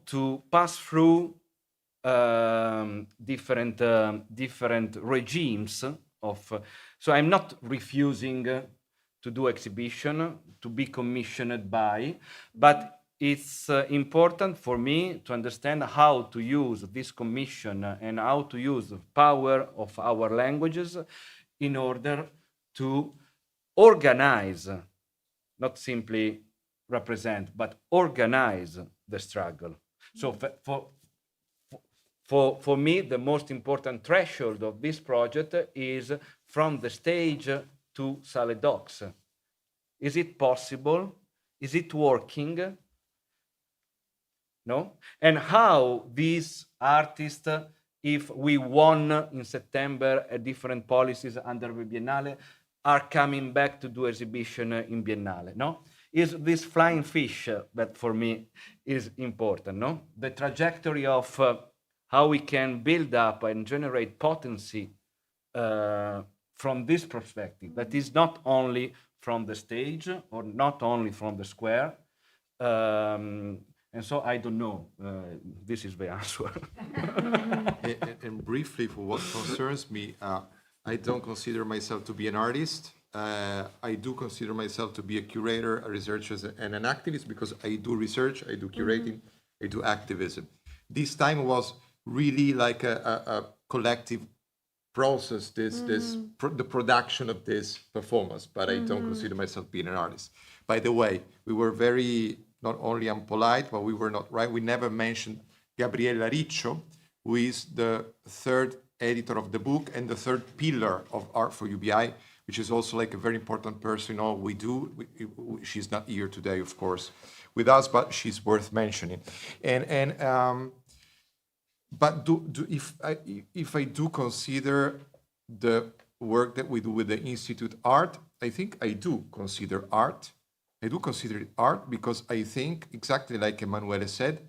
to pass through different regimes of. So I'm not refusing to do exhibition, to be commissioned by, but it's important for me to understand how to use this commission and how to use the power of our languages in order to organize, not simply represent, but organize the struggle. So for me, the most important threshold of this project is from the stage to Sale Docs. Is it possible? Is it working? No? And how these artists, if we won in September a different policies under the Biennale, are coming back to do exhibition in Biennale, no? Is this flying fish that for me is important, no? The trajectory of how we can build up and generate potency from this perspective, that is not only from the stage or not only from the square. And so I don't know. This is the answer. And briefly, for what concerns me, I don't consider myself to be an artist. I do consider myself to be a curator, a researcher, and an activist because I do research, I do curating, I do activism. This time was really like a collective process, the production of this performance, but I don't consider myself being an artist. By the way, we were very, not only unpolite, but we were not right. We never mentioned Gabriella Riccio, who is the third editor of the book and the third pillar of Art for UBI, which is also like a very important person. She's not here today, of course, with us, but she's worth mentioning. But if I do consider the work that we do with the Institute Art, I think I do consider art. I do consider it art because I think, exactly like Emanuele said,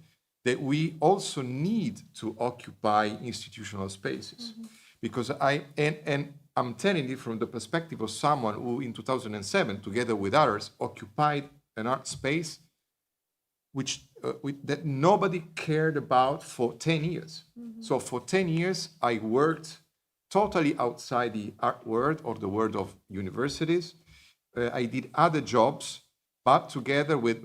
that we also need to occupy institutional spaces. Because I'm telling you from the perspective of someone who in 2007, together with others, occupied an art space that nobody cared about for 10 years. So for 10 years, I worked totally outside the art world or the world of universities. I did other jobs, but together with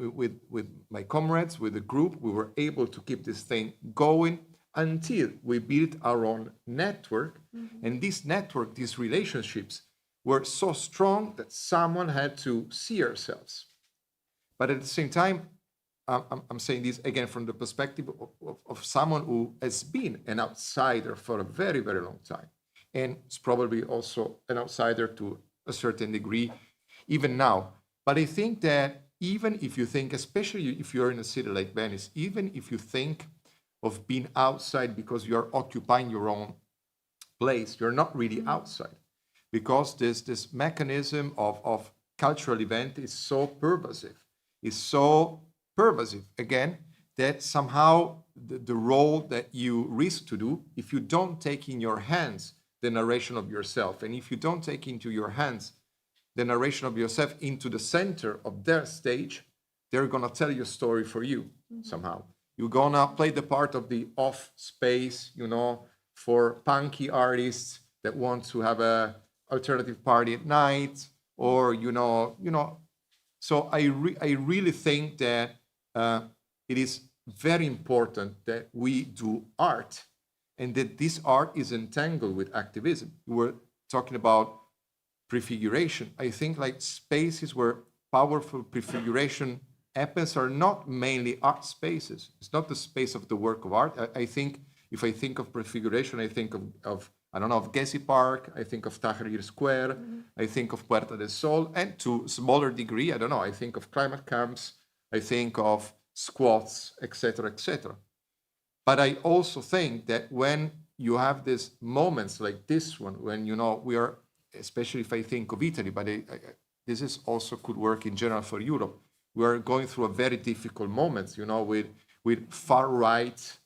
my comrades, with the group, we were able to keep this thing going until we built our own network. And this network, these relationships were so strong that someone had to see ourselves. But at the same time, I'm saying this again from the perspective of someone who has been an outsider for a very, very long time. And is probably also an outsider to a certain degree, even now. But I think that even if you think, especially if you're in a city like Venice, even if you think of being outside because you're occupying your own place, you're not really outside. Because this mechanism of cultural event is so pervasive, again, that somehow the role that you risk to do, if you don't take in your hands the narration of yourself, and if you don't take into your hands the narration of yourself into the center of their stage, they're gonna tell your story for you somehow. You're gonna play the part of the off space, for punky artists that want to have a alternative party at night, or So I really think that it is very important that we do art, and that this art is entangled with activism. We're talking about prefiguration. I think like spaces where powerful prefiguration happens are not mainly art spaces. It's not the space of the work of art. I think if I think of prefiguration, I think of Gezi Park, I think of Tahrir Square, I think of Puerta del Sol, and to smaller degree, I think of climate camps, I think of squats, etc., etc. But I also think that when you have these moments like this one, when, we are, especially if I think of Italy, but this is also could work in general for Europe, we are going through a very difficult moments, with far-right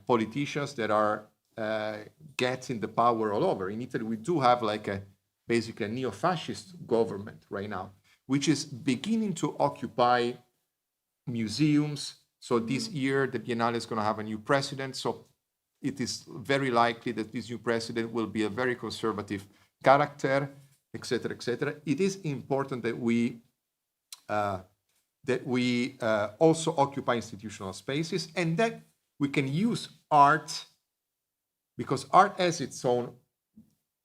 politicians that are getting the power all over. In Italy, we do have basically a neo-fascist government right now, which is beginning to occupy museums. So this year, the Biennale is going to have a new president. So it is very likely that this new president will be a very conservative character, etc., etc. It is important that we also occupy institutional spaces, and that we can use art, because art has its own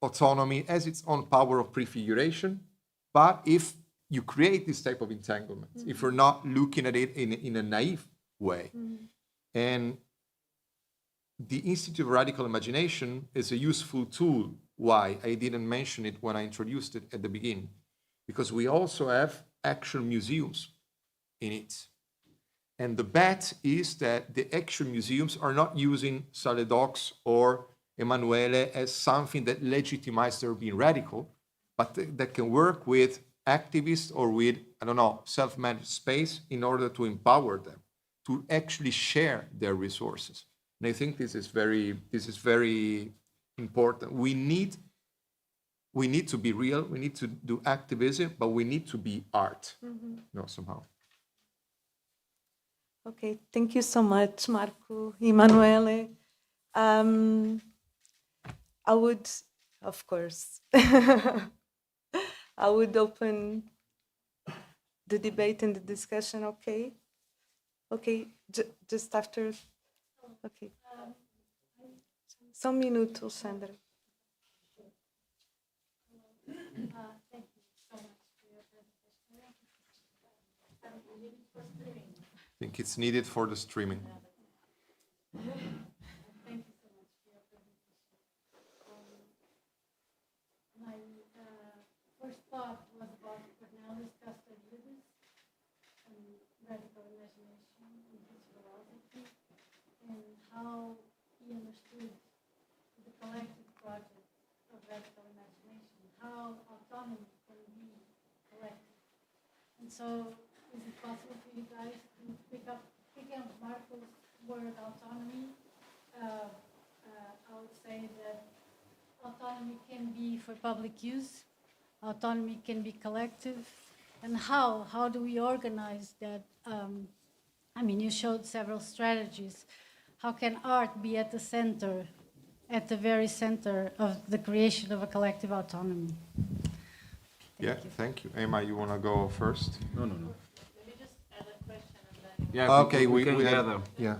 autonomy, has its own power of prefiguration. But if you create this type of entanglement, if we're not looking at it in a naive way, and the Institute of Radical Imagination is a useful tool. Why? I didn't mention it when I introduced it at the beginning, because we also have actual museums in it. And the bet is that the actual museums are not using Salle d'Aux or Emanuele as something that legitimizes their being radical, but that can work with activists or with, self-managed space in order to empower them to actually share their resources. And I think this is very important. We need to be real, we need to do activism, but we need to be art, somehow. Okay, thank you so much, Marco, Emanuele. I would, of course, I would open the debate and the discussion, okay? Okay, just after, okay. Só minuto, Sandra. Thank you so much for your presentation. I think it's needed for the streaming. Thank you so much for your presentation. My first thought was about Cornelis Castoriadis and radical imagination in his philosophy, and how he understood the collective project of radical imagination, how autonomy can be collective. And so, is it possible for you guys to pick up Marco's word autonomy? I would say that autonomy can be for public use, autonomy can be collective, and how do we organize that? You showed several strategies. How can art be at the center, at the very center of the creation of a collective autonomy? Thank you. Emma, you want to go first? No. Let me just add a question and then... Yeah, Okay, we can have- gather. Yeah.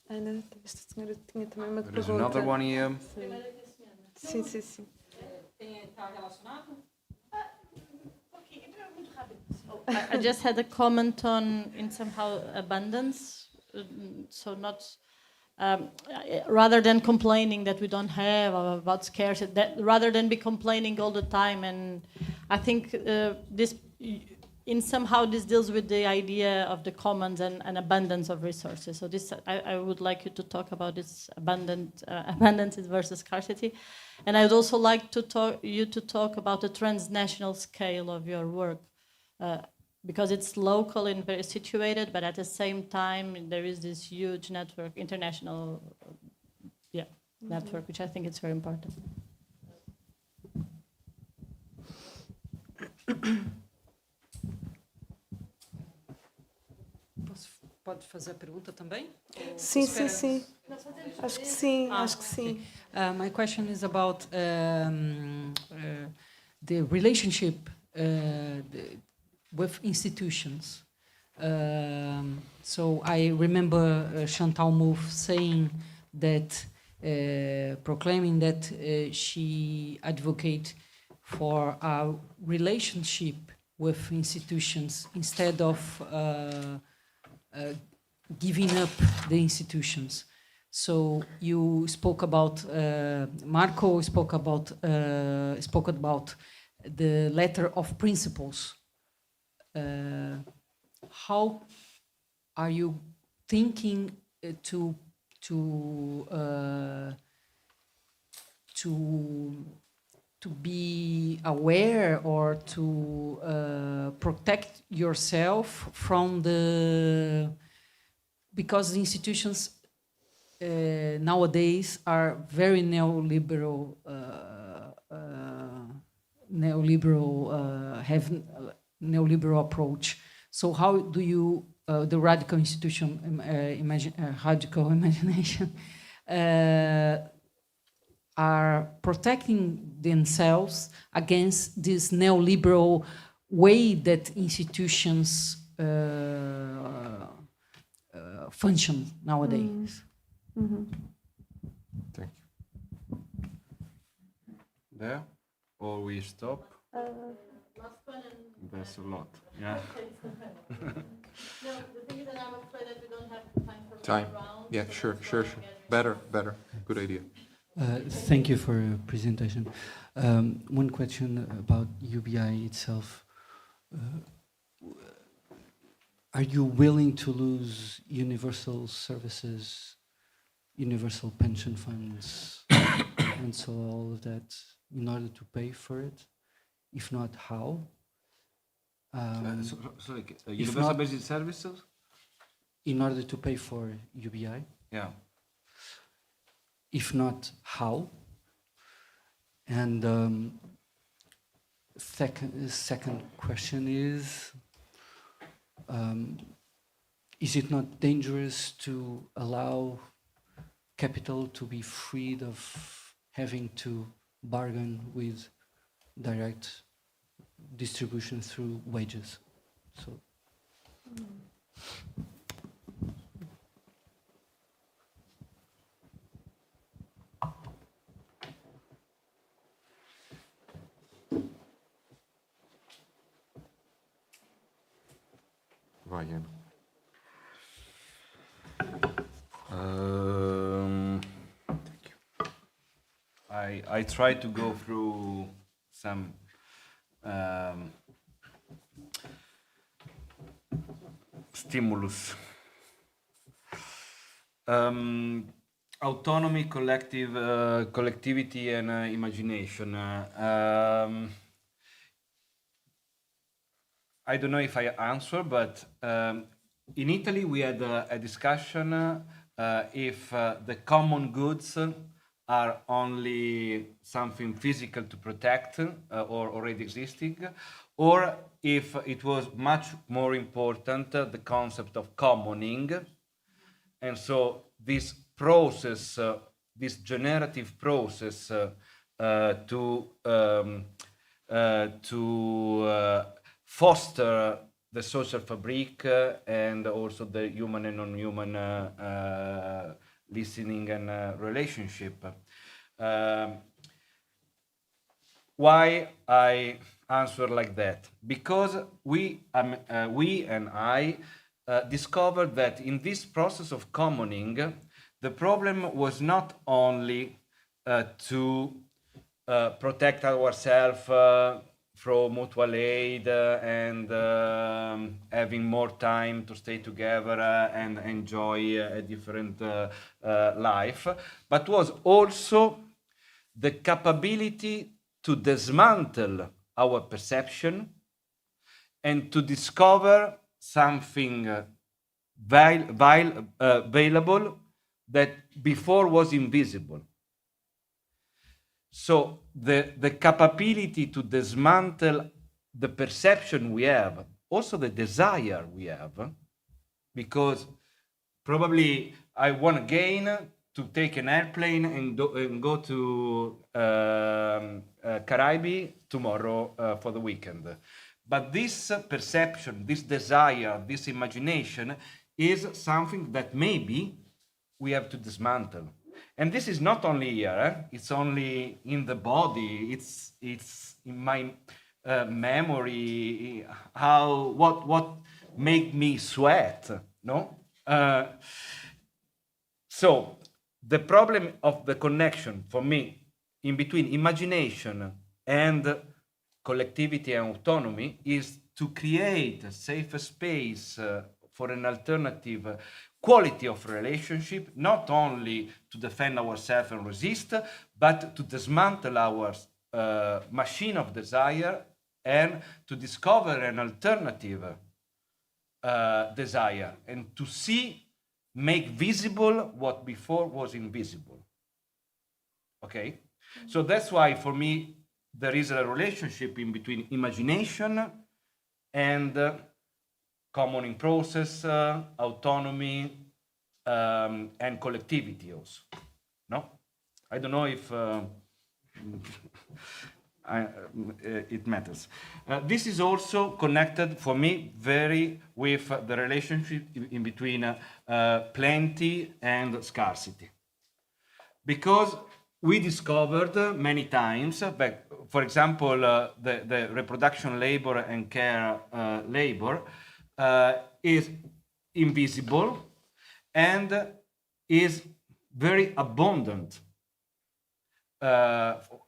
Ana, esta senhora tinha também uma There is pergunta. another one here. Sim, sim, sim. I just had a comment on, in somehow, abundance. So not, rather than complaining that we don't have or about scarcity, rather than be complaining all the time. And I think this, in somehow, this deals with the idea of the commons and abundance of resources. So this, I would like you to talk about this abundance versus scarcity. And I would also like to talk about the transnational scale of your work. Because it's local and very situated, but at the same time, there is this huge network, international network, which I think is very important. Pode fazer a pergunta também? Sim, sim, sim. Acho que sim, acho que sim. My question is about the relationship with institutions. So I remember Chantal Mouffe saying that, proclaiming that she advocates for a relationship with institutions instead of giving up the institutions. So you spoke about Marco spoke about the letter of principles. How are you thinking to be aware or to protect yourself from because the institutions nowadays are very neoliberal, have neoliberal approach. So how do you, the radical institution, radical imagination, are protecting themselves against this neoliberal way that institutions function nowadays? Thank you. There? Or we stop? That's a lot. Yeah. No, the thing is that I'm afraid that we don't have time for Time. Yeah, sure. Better. Good idea. Thank you for your presentation. One question about UBI itself. Are you willing to lose universal services, universal pension funds, and so all of that in order to pay for it? If not, how? Sorry, if universal not- basic services? In order to pay for UBI? Yeah. If not, how? And second question is it not dangerous to allow capital to be freed of having to bargain with direct distribution through wages? So. Ryan. I try to go through some stimulus. Autonomy, collectivity, and imagination. I don't know if I answer, but in Italy we had a discussion if the common goods are only something physical to protect or already existing, or if it was much more important the concept of commoning. And so this process, this generative process to foster the social fabric and also the human and non-human listening and relationship. Why I answer like that? Because we and I discovered that in this process of commoning, the problem was not only to protect ourselves from mutual aid and having more time to stay together and enjoy a different life, but was also the capability to dismantle our perception and to discover something valuable that before was invisible. So the capability to dismantle the perception we have, also the desire we have, because probably I want again to take an airplane and go to Caribbean tomorrow for the weekend. But this perception, this desire, this imagination is something that maybe we have to dismantle. And this is not only here, it's only in the body, it's in my memory, what make me sweat, no? So the problem of the connection for me in between imagination and collectivity and autonomy is to create a safe space for an alternative quality of relationship, not only to defend ourselves and resist, but to dismantle our machine of desire and to discover an alternative desire and to make visible what before was invisible. Okay? So that's why for me there is a relationship in between imagination and commoning process, autonomy, and collectivity also. No? I don't know if it matters. This is also connected for me very with the relationship in between plenty and scarcity. Because we discovered many times, that, for example, the reproduction labor and care labor is invisible and is very abundant.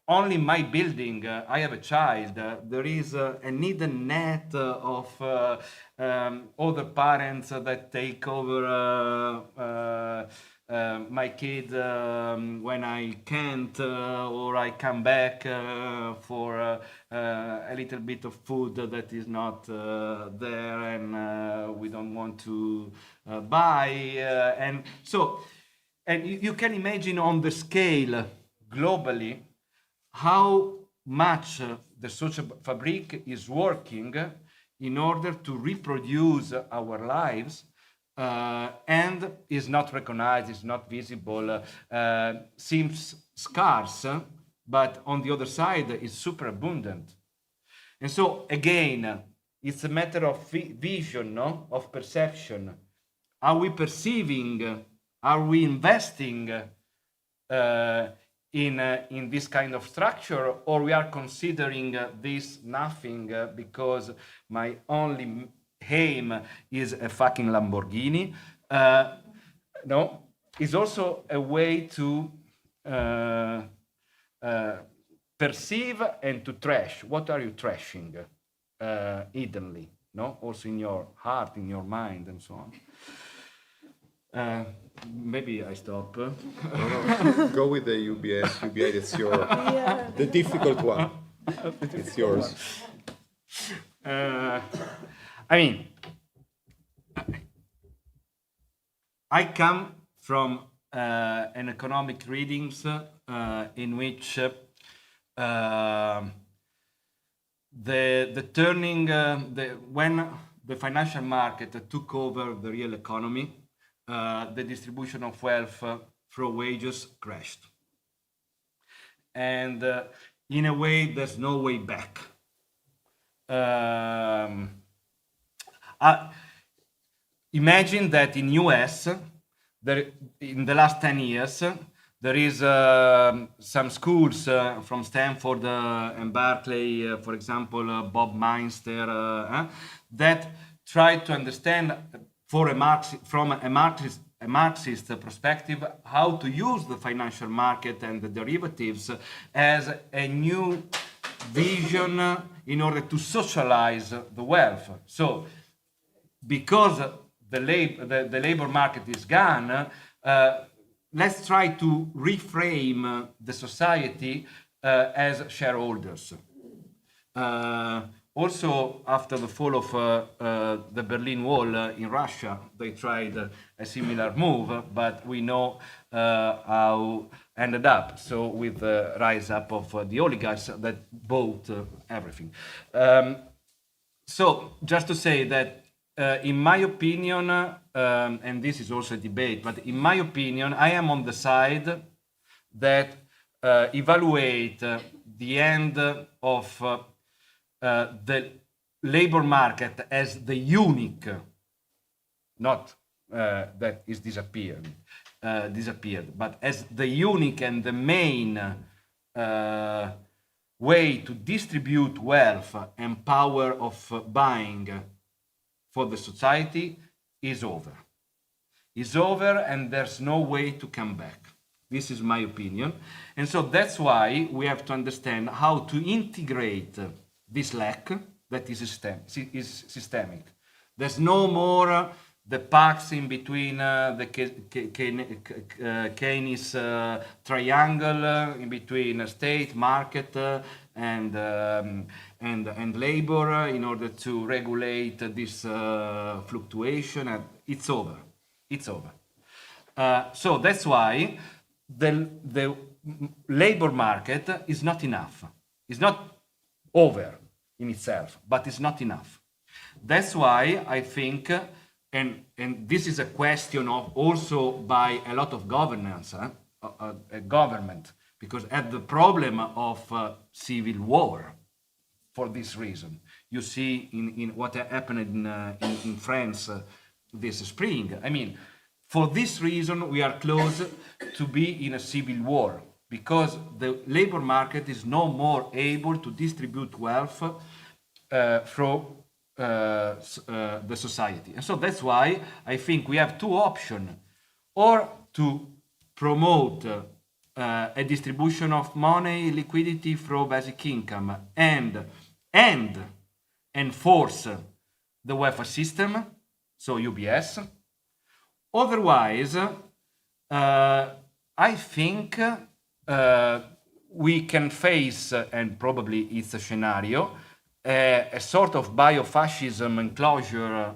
Only my building, I have a child, there is a hidden net of other parents that take over my kid when I can't or I come back for a little bit of food that is not there and we don't want to buy. And so, and you can imagine on the scale globally how much the social fabric is working in order to reproduce our lives and is not recognized, is not visible, seems scarce, but on the other side is super abundant. And so again, it's a matter of vision, no? Of perception. Are we perceiving, are we investing in this kind of structure, or we are considering this nothing because my only aim is a fucking Lamborghini? No, it's also a way to perceive and to trash. What are you trashing hiddenly? No, also in your heart, in your mind, and so on. Maybe I stop. No, go with the UBS. UBS, it's your the difficult one. It's yours. I mean, I come from an economic readings in which the turning when the financial market took over the real economy, the distribution of wealth through wages crashed, and in a way, there's no way back. Imagine that in US, in the last 10 years, there is some schools from Stanford and Berkeley, for example, Bob Meinster, that try to understand from a Marxist perspective how to use the financial market and the derivatives as a new vision in order to socialize the wealth. So, because the labor market is gone, let's try to reframe the society as shareholders. Also, after the fall of the Berlin Wall in Russia, they tried a similar move, but we know how ended up. So with the rise up of the oligarchs that bought everything. So just to say that in my opinion, and this is also a debate, but in my opinion, I am on the side that evaluate the end of the labor market as the unique, not that is disappeared, but as the unique and the main way to distribute wealth and power of buying for the society is over. Is over, and there's no way to come back. This is my opinion. And so that's why we have to understand how to integrate this lack that is systemic. There's no more the pacts in between the Keynes triangle in between state, market, and labor in order to regulate this fluctuation. And it's over. It's over. So that's why the labor market is not enough. It's not over in itself, but it's not enough. That's why I think, and this is a question of also by a lot of governance, government, because at the problem of civil war, for this reason, you see in what happened in France this spring. I mean, for this reason, we are close to be in a civil war, because the labor market is no more able to distribute wealth through the society. And so that's why I think we have two options, or to promote a distribution of money, liquidity through basic income, and enforce the welfare system, so UBS. Otherwise, I think we can face, and probably it's a scenario, a sort of biofascism enclosure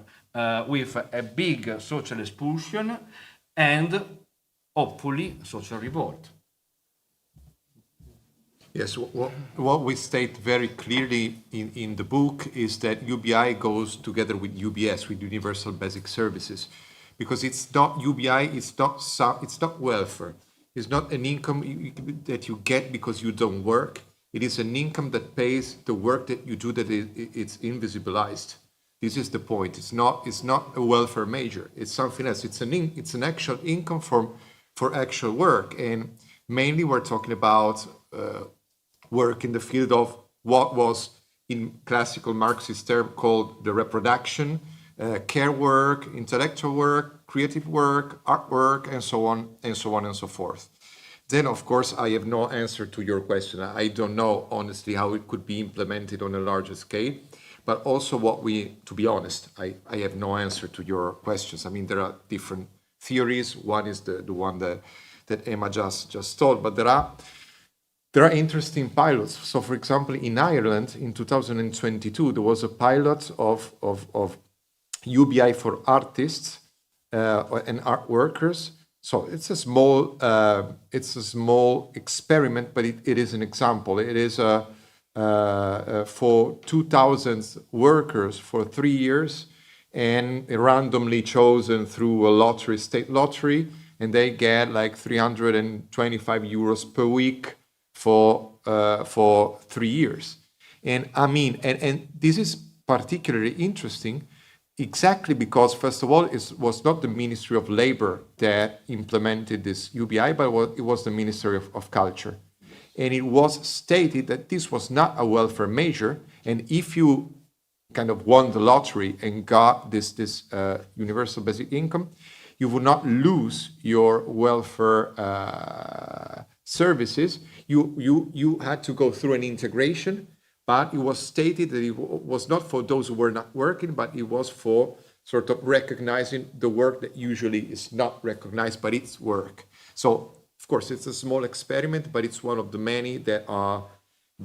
with a big social expulsion and hopefully social revolt. Yes, what we state very clearly in the book is that UBI goes together with UBS, with Universal Basic Services, because it's not UBI, it's not welfare, it's not an income that you get because you don't work. It is an income that pays the work that you do, that it's invisibilized. This is the point. It's not a welfare measure. It's something else. It's an actual income for actual work, and mainly we're talking about work in the field of what was in classical Marxist term called the reproduction, care work, intellectual work, creative work, artwork, and so on and so forth. Then, of course, I have no answer to your question. I don't know, honestly, how it could be implemented on a larger scale. But also to be honest, I have no answer to your questions. I mean, there are different theories. One is the one that Emma just told, but there are interesting pilots. So, for example, in Ireland, in 2022, there was a pilot of UBI for artists and art workers. So it's a small experiment, but it is an example. It is for 2,000 workers for 3 years, and randomly chosen through a state lottery, and they get like 325 euros per week for 3 years. And I mean, and this is particularly interesting exactly because, first of all, it was not the Ministry of Labor that implemented this UBI, but it was the Ministry of Culture. And it was stated that this was not a welfare measure, and if you kind of won the lottery and got this universal basic income, you would not lose your welfare services. You had to go through an integration, but it was stated that it was not for those who were not working, but it was for sort of recognizing the work that usually is not recognized, but it's work. So, of course, it's a small experiment, but it's one of the many that are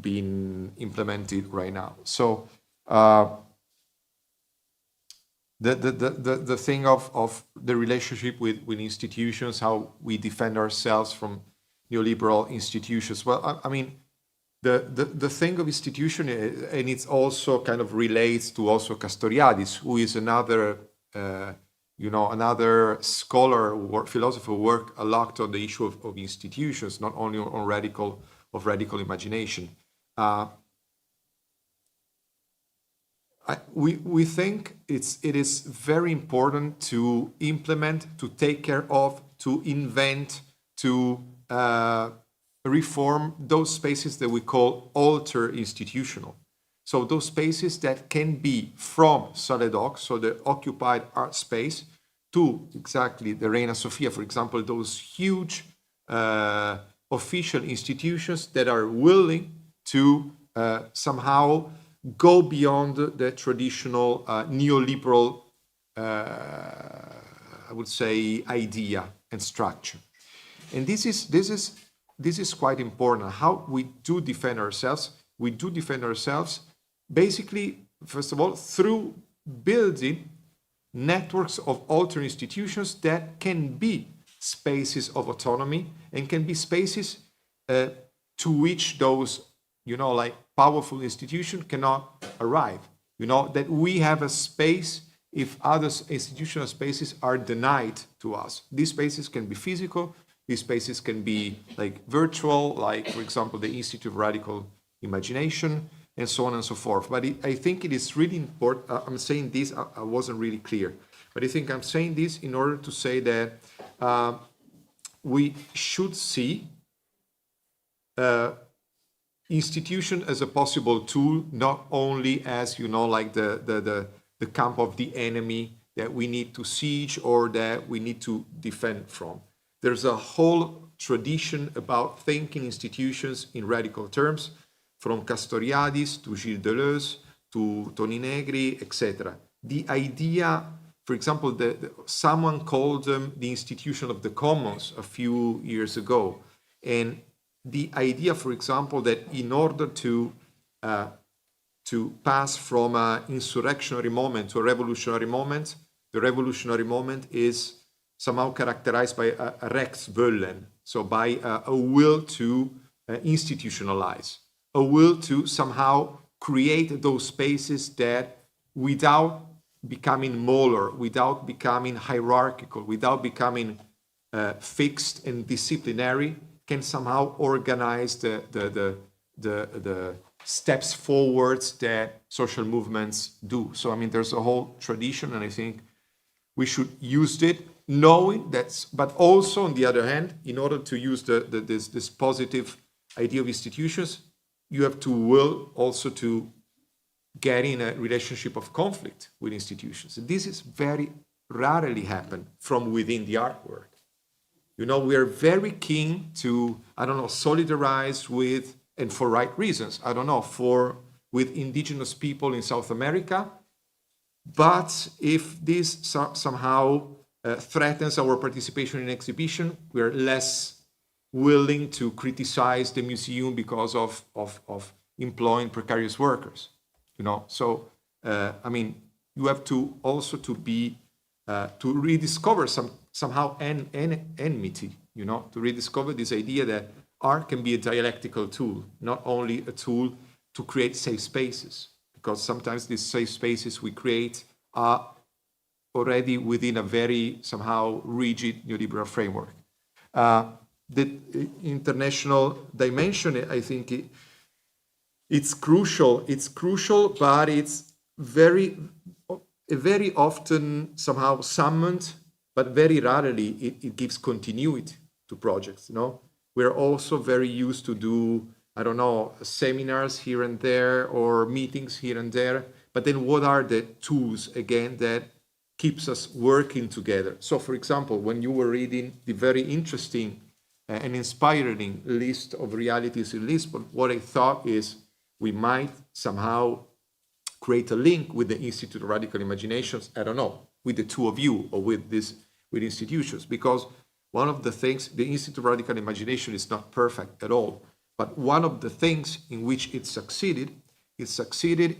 being implemented right now. So, the thing of the relationship with institutions, how we defend ourselves from neoliberal institutions. Well, I mean, the thing of institution, and it's also kind of relates to also Castoriadis, who is another, another scholar, philosopher who worked a lot on the issue of institutions, not only on radical imagination. We think it is very important to implement, to take care of, to invent, to reform those spaces that we call alter institutional. So those spaces that can be from Salle Doc, so the occupied art space, to exactly the Reina Sofia, for example, those huge official institutions that are willing to somehow go beyond the traditional neoliberal, I would say, idea and structure. And this is quite important. How we do defend ourselves? We do defend ourselves basically, first of all, through building networks of alter institutions that can be spaces of autonomy and can be spaces to which those, like powerful institutions cannot arrive. That we have a space if other institutional spaces are denied to us. These spaces can be physical, these spaces can be like virtual, like, for example, the Institute of Radical Imagination, and so on and so forth. But I think it is really important. I'm saying this, I wasn't really clear, but I think I'm saying this in order to say that we should see institution as a possible tool, not only as, like the camp of the enemy that we need to siege or that we need to defend from. There's a whole tradition about thinking institutions in radical terms, from Castoriadis to Gilles Deleuze to Toni Negri, etc. The idea, for example, someone called them the institution of the commons a few years ago. And the idea, for example, that in order to pass from an insurrectionary moment to a revolutionary moment, the revolutionary moment is somehow characterized by a Rechtswollen, so by a will to institutionalize, a will to somehow create those spaces that, without becoming molar, without becoming hierarchical, without becoming fixed and disciplinary, can somehow organize the steps forwards that social movements do. So, I mean, there's a whole tradition, and I think we should use it, knowing that, but also, on the other hand, in order to use this positive idea of institutions, you have to will also to get in a relationship of conflict with institutions. And this is very rarely happen from within the artwork. We are very keen to, solidarize with, and for right reasons, with indigenous people in South America. But if this somehow threatens our participation in exhibition, we are less willing to criticize the museum because of employing precarious workers. So you have to also to be to rediscover somehow enmity, to rediscover this idea that art can be a dialectical tool, not only a tool to create safe spaces, because sometimes these safe spaces we create are already within a very somehow rigid neoliberal framework. The international dimension, I think it's crucial. It's crucial, but it's very, very often somehow summoned, but very rarely it gives continuity to projects. We're also very used to do, I don't know, seminars here and there or meetings here and there. But then what are the tools, again, that keeps us working together? So, for example, when you were reading the very interesting and inspiring list of realities in Lisbon, what I thought is we might somehow create a link with the Institute of Radical Imaginations, I don't know, with the two of you or with institutions, because one of the things, the Institute of Radical Imagination is not perfect at all, but one of the things in which it succeeded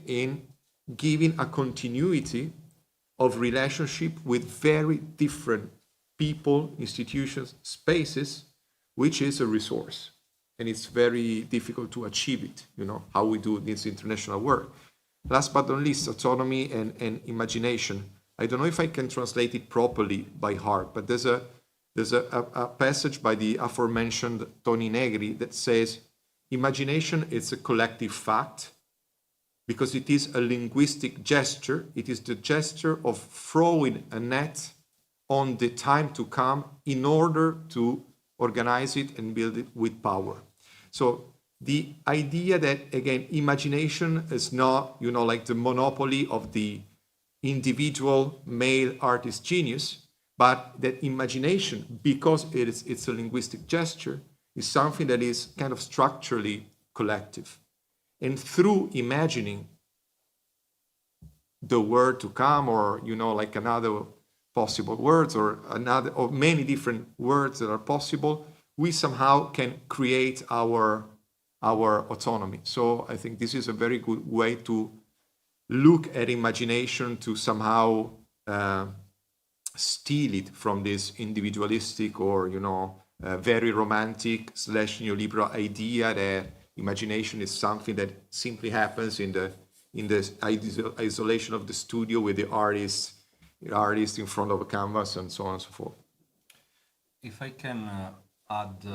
in giving a continuity of relationship with very different people, institutions, spaces, which is a resource. And it's very difficult to achieve it, how we do this international work. Last but not least, autonomy and imagination. I don't know if I can translate it properly by heart, but there's a passage by the aforementioned Toni Negri that says, imagination is a collective fact because it is a linguistic gesture. It is the gesture of throwing a net on the time to come in order to organize it and build it with power. So the idea that, again, imagination is not, like the monopoly of the individual male artist genius, but that imagination, because it's a linguistic gesture, is something that is kind of structurally collective. And through imagining the word to come, or, like another possible words, or many different words that are possible, we somehow can create our autonomy. So I think this is a very good way to look at imagination, to somehow steal it from this individualistic or, very romantic / neoliberal idea that imagination is something that simply happens in the isolation of the studio with the artist in front of a canvas and so on and so forth. If I can add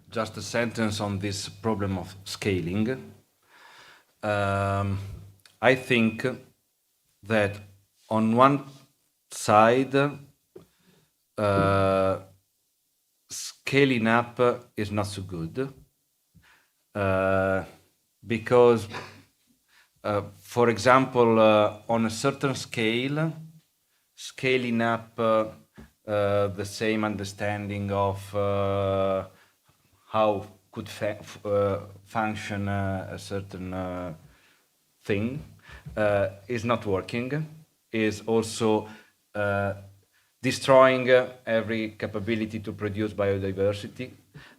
just a sentence on this problem of scaling, I think that on one side, scaling up is not so good because, for example, on a certain scale, scaling up the same understanding of how could function a certain thing is not working, is also destroying every capability to produce biodiversity.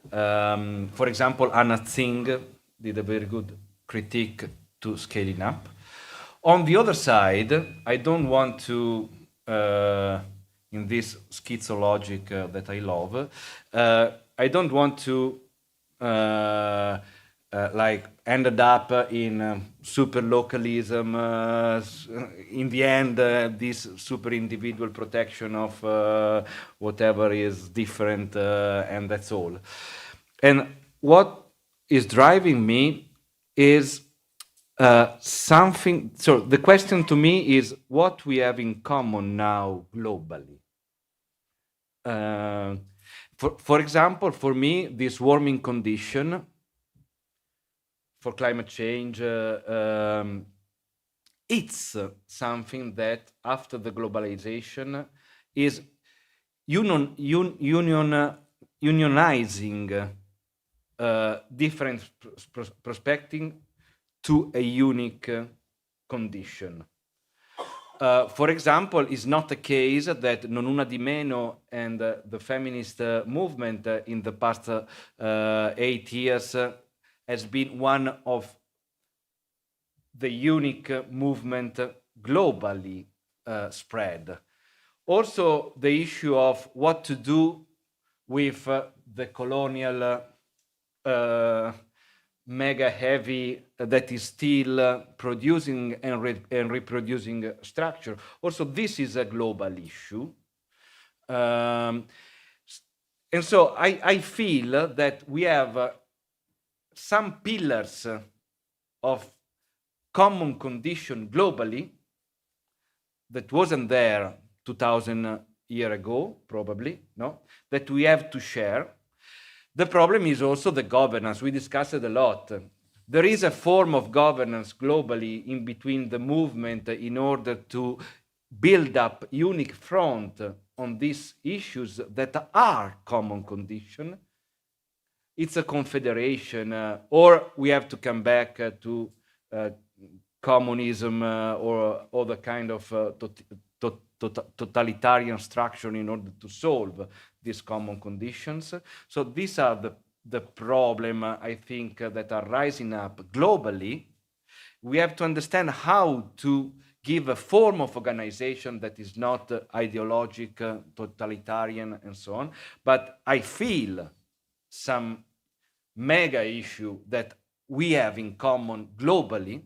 For example, Anna Tsing did a very good critique to scaling up. On the other side, I don't want to, in this schizo logic that I love, I don't want to ended up in super localism, in the end this super individual protection of whatever is different, and that's all. And what is driving me is something, so the question to me is what we have in common now globally. For example, for me, this warming condition for climate change, it's something that after the globalization is unionizing different perspectives to a unique condition. For example, it's not the case that Non Una Di Meno and the feminist movement in the past 8 years has been one of the unique movement globally spread. Also, the issue of what to do with the colonial mega heavy that is still producing and reproducing structure. Also, this is a global issue. And so I feel that we have some pillars of common condition globally that wasn't there 2000 years ago, probably, no? That we have to share. The problem is also the governance. We discussed it a lot. There is a form of governance globally in between the movement in order to build up unique front on these issues that are common condition. It's a confederation, or we have to come back to communism or other kind of totalitarian structure in order to solve these common conditions. So these are the problem, I think, that are rising up globally. We have to understand how to give a form of organization that is not ideologic, totalitarian, and so on. But I feel some mega issue that we have in common globally.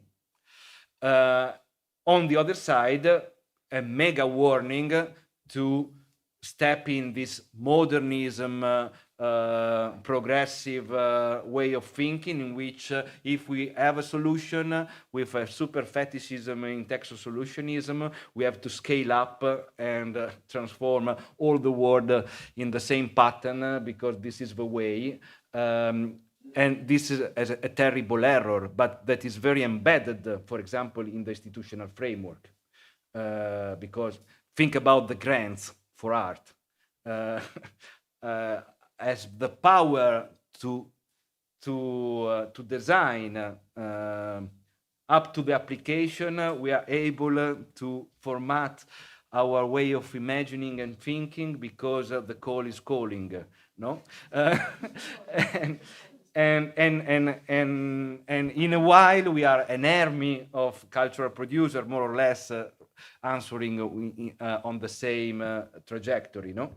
On the other side, a mega warning to step in this modernism, progressive way of thinking, in which if we have a solution with a super fetishism in techno-solutionism, we have to scale up and transform all the world in the same pattern, because this is the way. And this is a terrible error, but that is very embedded, for example, in the institutional framework. Because think about the grants for art. As the power to design up to the application, we are able to format our way of imagining and thinking, because the call is calling, no? And in a while, we are an army of cultural producers, more or less, answering on the same trajectory, no?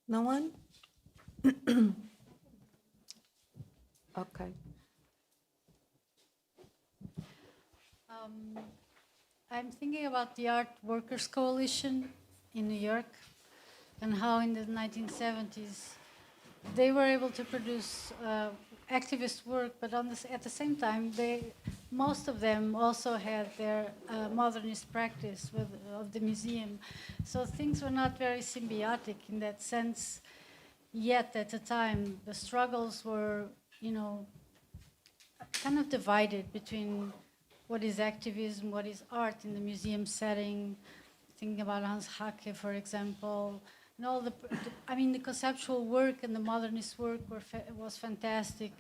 No one? Okay. I'm thinking about the Art Workers Coalition in New York, and how in the 1970s they were able to produce activist work, but at the same time, most of them also had their modernist practice of the museum. So things were not very symbiotic in that sense yet at the time. The struggles were, kind of divided between what is activism, what is art in the museum setting. Thinking about Hans Haacke, for example, and all the conceptual work and the modernist work was fantastic,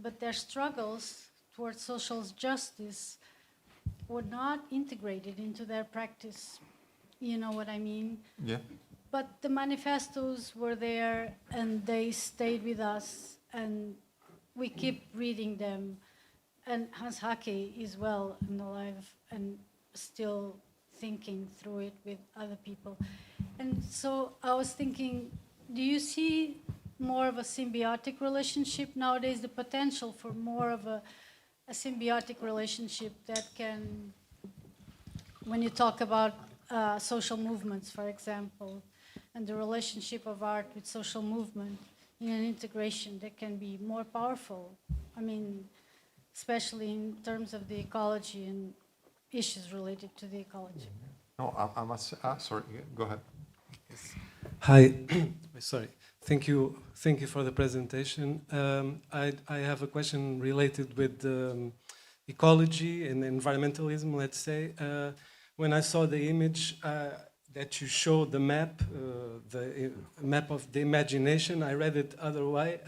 but their struggles towards social justice were not integrated into their practice. You know what I mean? Yeah. But the manifestos were there, and they stayed with us, and we keep reading them. And Hans Haacke is well and alive and still thinking through it with other people. And so I was thinking, do you see more of a symbiotic relationship nowadays, the potential for more of a symbiotic relationship that can, when you talk about social movements, for example, and the relationship of art with social movement in an integration that can be more powerful? Especially in terms of the ecology and issues related to the ecology. No, I must. Sorry, go ahead. Yes. Hi. Sorry. Thank you for the presentation. I have a question related with ecology and environmentalism, let's say. When I saw the image that you showed, the map of the imagination, I read it other way.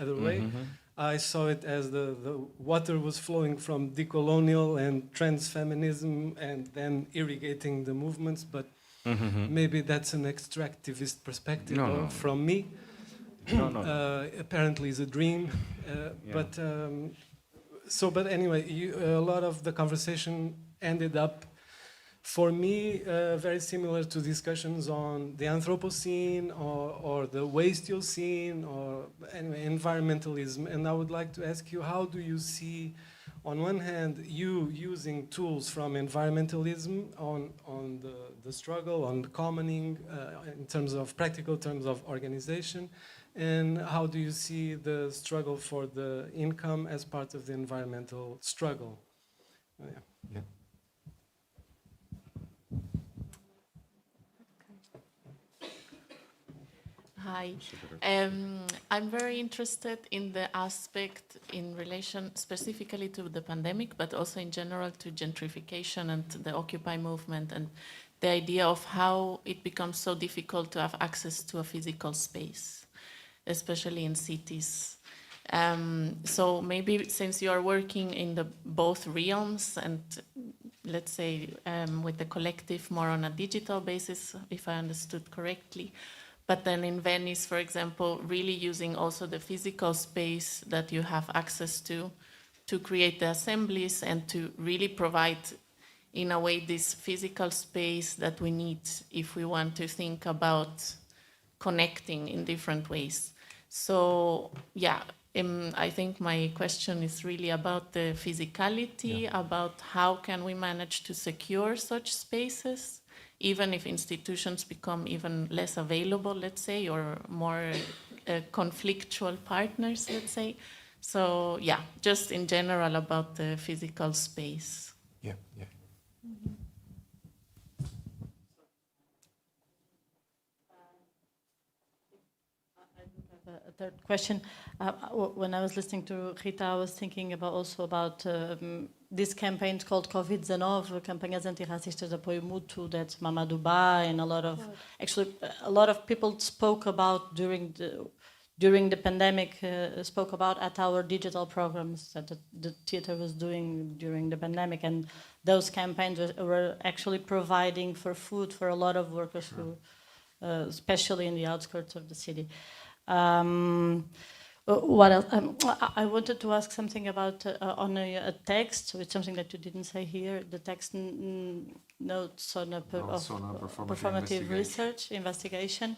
I saw it as the water was flowing from decolonial and transfeminism and then irrigating the movements, but maybe that's an extractivist perspective from me. Apparently it's a dream. Yeah. But anyway, a lot of the conversation ended up, for me, very similar to discussions on the Anthropocene or the Wasteocene or anyway, environmentalism. And I would like to ask you, how do you see on one hand, you using tools from environmentalism on the struggle, on the commoning, in terms of practical terms of organization, and how do you see the struggle for the income as part of the environmental struggle? Yeah. Yeah. Hi. I'm very interested in the aspect in relation specifically to the pandemic, but also in general to gentrification and the Occupy movement, and the idea of how it becomes so difficult to have access to a physical space, especially in cities. So maybe since you are working in the both realms and let's say with the collective more on a digital basis, if I understood correctly, but then in Venice, for example, really using also the physical space that you have access to create the assemblies and to really provide, in a way, this physical space that we need if we want to think about connecting in different ways. So, yeah, I think my question is really about the physicality, about how can we manage to secure such spaces, even if institutions become even less available, let's say, or more conflictual partners, let's say. So, yeah, just in general about the physical space. Yeah, yeah. A third question. When I was listening to Rita, I was thinking also about this campaign called Covid-19, Campanhas Antirracistas de Apoio Mútuo, that Mamadou Ba and a lot of people spoke about during the pandemic, spoke about at our digital programs that the theater was doing during the pandemic, and those campaigns were actually providing for food for a lot of workers who, especially in the outskirts of the city. What else? I wanted to ask something about on a text, which is something that you didn't say here. The text notes on performative research investigation,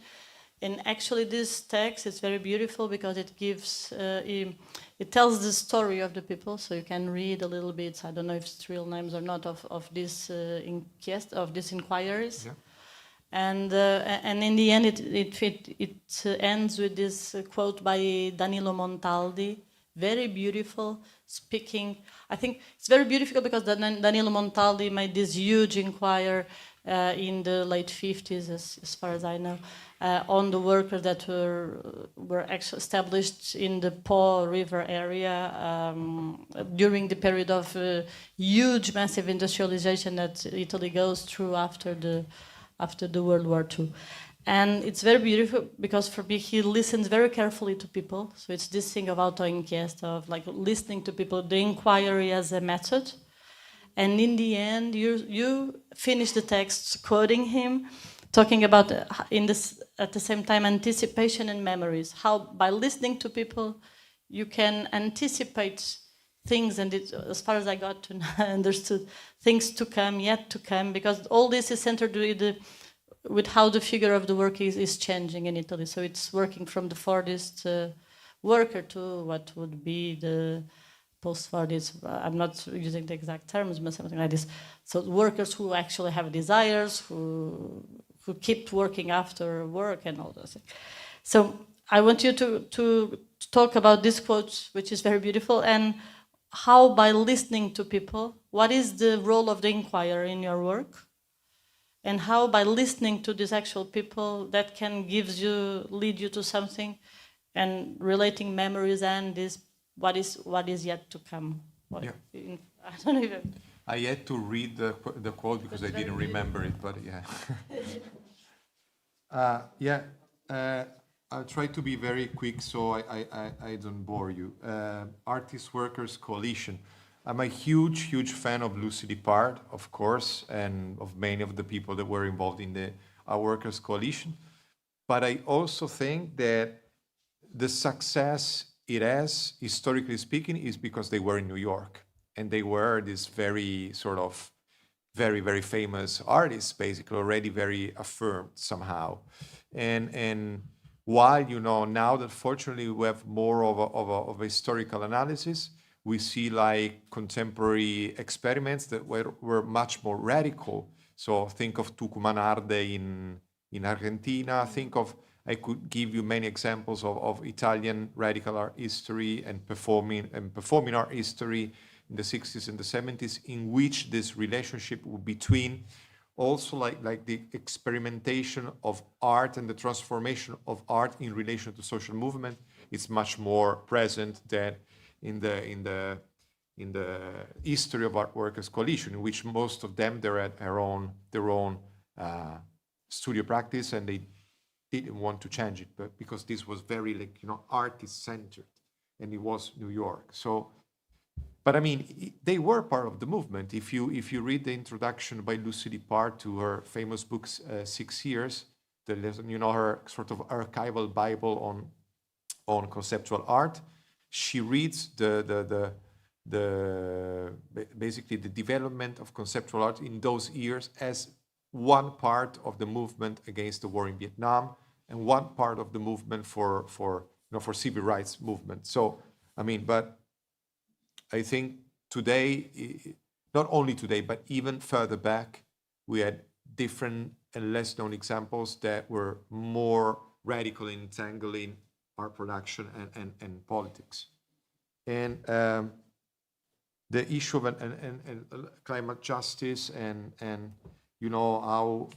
and actually this text is very beautiful because it gives it tells the story of the people. So you can read a little bit. I don't know if it's real names or not of this inquiries. Yeah. And in the end, it ends with this quote by Danilo Montaldi, very beautiful, speaking. I think it's very beautiful because Danilo Montaldi made this huge inquiry in the late 50s, as far as I know, on the workers that were actually established in the Po River area during the period of huge, massive industrialization that Italy goes through after the World War II. And it's very beautiful because for me, he listens very carefully to people. So it's this thing of auto-inquest, of like listening to people, the inquiry as a method. And in the end, you finish the text quoting him, talking about, at the same time, anticipation and memories. How by listening to people, you can anticipate things, and as far as I got to understood, things to come, yet to come, because all this is centered with how the figure of the worker is changing in Italy. So it's working from the Fordist worker to what would be the post-Fordist. I'm not using the exact terms, but something like this. So workers who actually have desires, who keep working after work and all those things. So I want you to talk about this quote, which is very beautiful, and how by listening to people, what is the role of the inquirer in your work? And how by listening to these actual people that can lead you to something, and relating memories and this what is yet to come. I don't know even. I had to read the quote because I didn't remember it, but yeah. I'll try to be very quick so I don't bore you. Artist Workers Coalition. I'm a huge fan of Lucy Depart, of course, and of many of the people that were involved in the Workers Coalition. But I also think that the success it has, historically speaking, is because they were in New York. And they were this very sort of very famous artists, basically, already very affirmed somehow. And while, now that fortunately we have more of a historical analysis, we see like contemporary experiments that were much more radical. So think of Tucumán Arde in Argentina. I could give you many examples of Italian radical art history and performing art history in the 60s and the 70s, in which this relationship between also like the experimentation of art and the transformation of art in relation to social movement is much more present than in the history of Art Workers Coalition, in which most of them they're at their own studio practice, and they didn't want to change it, but because this was very artist centered, and it was New York. So, but I mean, they were part of the movement. If you read the introduction by Lucy Lippard to her famous book 6 Years, her sort of archival Bible on conceptual art, she reads basically the development of conceptual art in those years as one part of the movement against the war in Vietnam and one part of the movement for civil rights movement. So I mean, but I think today, not only today, but even further back, we had different and less known examples that were more radical in entangling art production and politics. And the issue of climate justice and how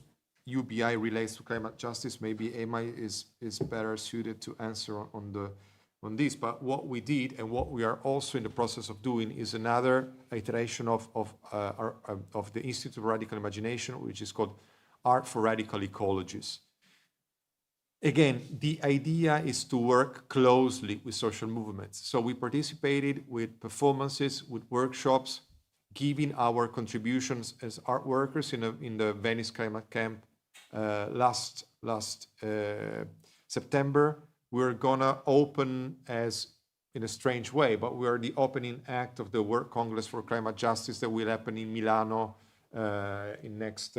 UBI relates to climate justice, maybe Emma is better suited to answer on this. But what we did and what we are also in the process of doing is another iteration of the Institute of Radical Imagination, which is called Art for Radical Ecologies. Again, the idea is to work closely with social movements. So we participated with performances, with workshops, giving our contributions as art workers in the Venice Climate Camp last September. We're gonna open in a strange way, but we are the opening act of the World Congress for Climate Justice that will happen in Milano in next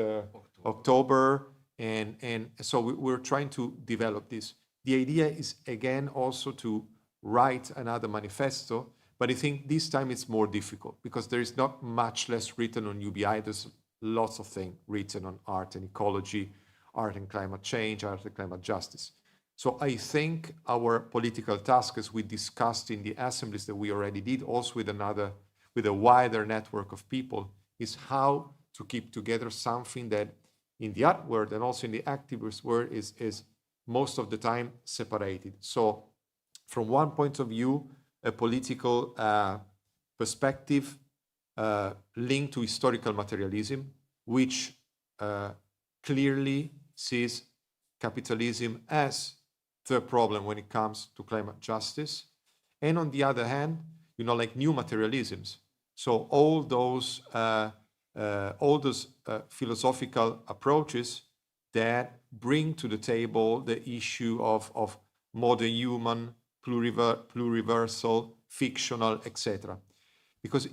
October. And so we're trying to develop this. The idea is, again, also to write another manifesto, but I think this time it's more difficult because there is not much less written on UBI. There's lots of things written on art and ecology, art and climate change, art and climate justice. So I think our political task, as we discussed in the assemblies that we already did, also with a wider network of people, is how to keep together something that in the art world and also in the activist world is most of the time separated. So from one point of view, a political perspective linked to historical materialism, which clearly sees capitalism as the problem when it comes to climate justice. And on the other hand, like new materialisms. So all those philosophical approaches that bring to the table the issue of modern human, pluriversal, fictional, etc. Because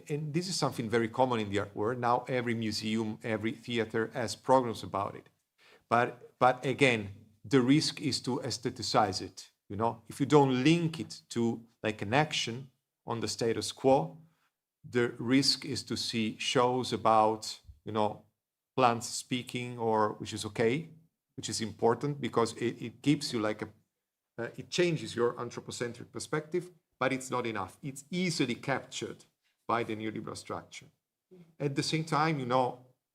and this is something very common in the art world, now every museum, every theater has programs about it. But again, the risk is to aestheticize it. If you don't link it to like an action on the status quo, the risk is to see shows about, plants speaking, which is okay, which is important because it gives you it changes your anthropocentric perspective, but it's not enough. It's easily captured by the neoliberal structure. At the same time,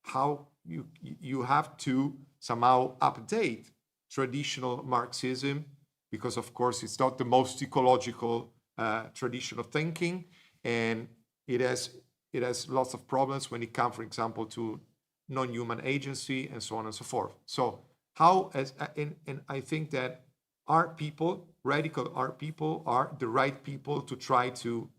how you have to somehow update traditional Marxism, because of course it's not the most ecological tradition of thinking, and it has lots of problems when it comes, for example, to non-human agency and so on and so forth. So and I think that art people, radical art people, are the right people to try to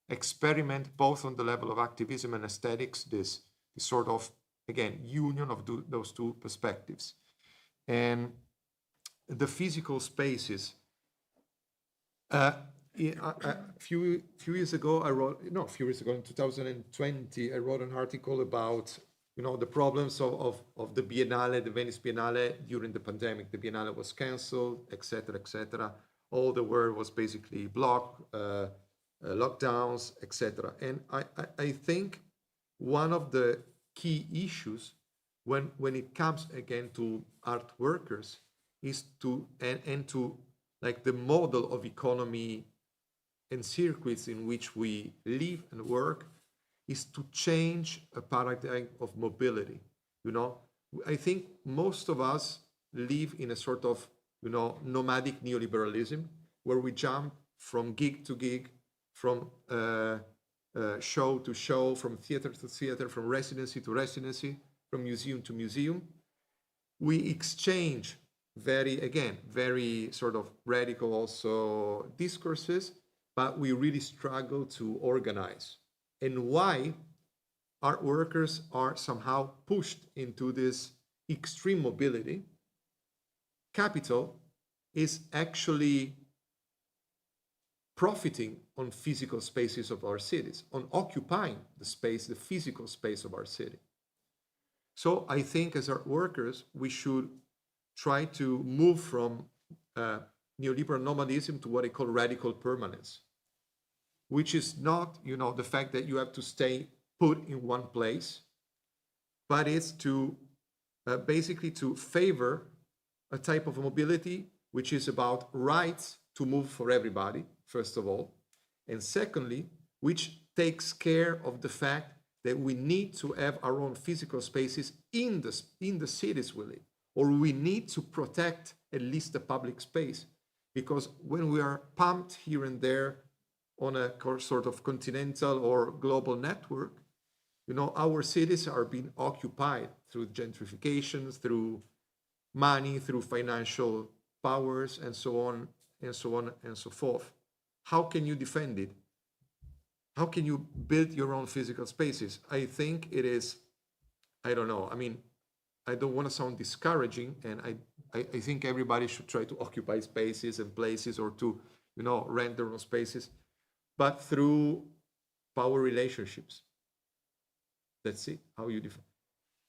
experiment both on the level of activism and aesthetics, this sort of, again, union of those two perspectives. And the physical spaces, a few years ago, in 2020, I wrote an article about, the problems of the Biennale, the Venice Biennale during the pandemic. The Biennale was canceled, etc., etc. All the world was basically blocked. lockdowns, etc. And I think one of the key issues when it comes again to art workers is to and to like the model of economy and circuits in which we live and work is to change a paradigm of mobility. I think most of us live in a sort of nomadic neoliberalism where we jump from gig to gig, from show to show, from theater to theater, from residency to residency, from museum to museum. We exchange very sort of radical also discourses, but we really struggle to organize. And why art workers are somehow pushed into this extreme mobility? Capital is actually profiting on physical spaces of our cities, on occupying the space, the physical space of our city. So I think as art workers, we should try to move from neoliberal nomadism to what I call radical permanence, which is not, the fact that you have to stay put in one place, but it's to basically to favor a type of mobility which is about rights to move for everybody, first of all, and secondly, which takes care of the fact that we need to have our own physical spaces in the cities we live, or we need to protect at least the public space, because when we are pumped here and there on a sort of continental or global network, our cities are being occupied through gentrifications, through money, through financial powers, and so on and so on and so forth. How can you defend it? How can you build your own physical spaces? I think it is, I don't know. I mean, I don't want to sound discouraging, and I think everybody should try to occupy spaces and places or to, rent their own spaces, but through power relationships. That's it, how you define.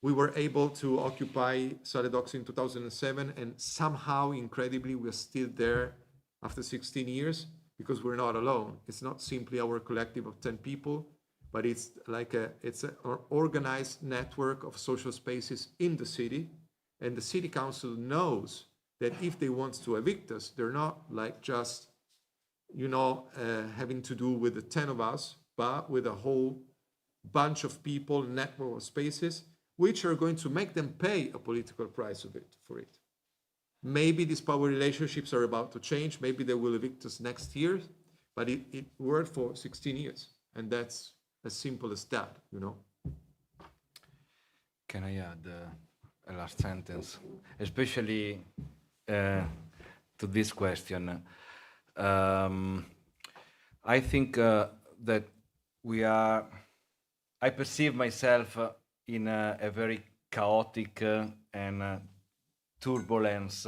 We were able to occupy Sale Docks in 2007, and somehow, incredibly, we're still there after 16 years because we're not alone. It's not simply our collective of 10 people, but it's like an organized network of social spaces in the city, and the city council knows that if they want to evict us, they're not like just, having to do with the 10 of us, but with a whole bunch of people, network of spaces, which are going to make them pay a political price for it. Maybe these power relationships are about to change. Maybe they will evict us next year, but it worked for 16 years. And that's as simple as that, Can I add a last sentence? Especially to this question. I think that I perceive myself in a very chaotic and turbulence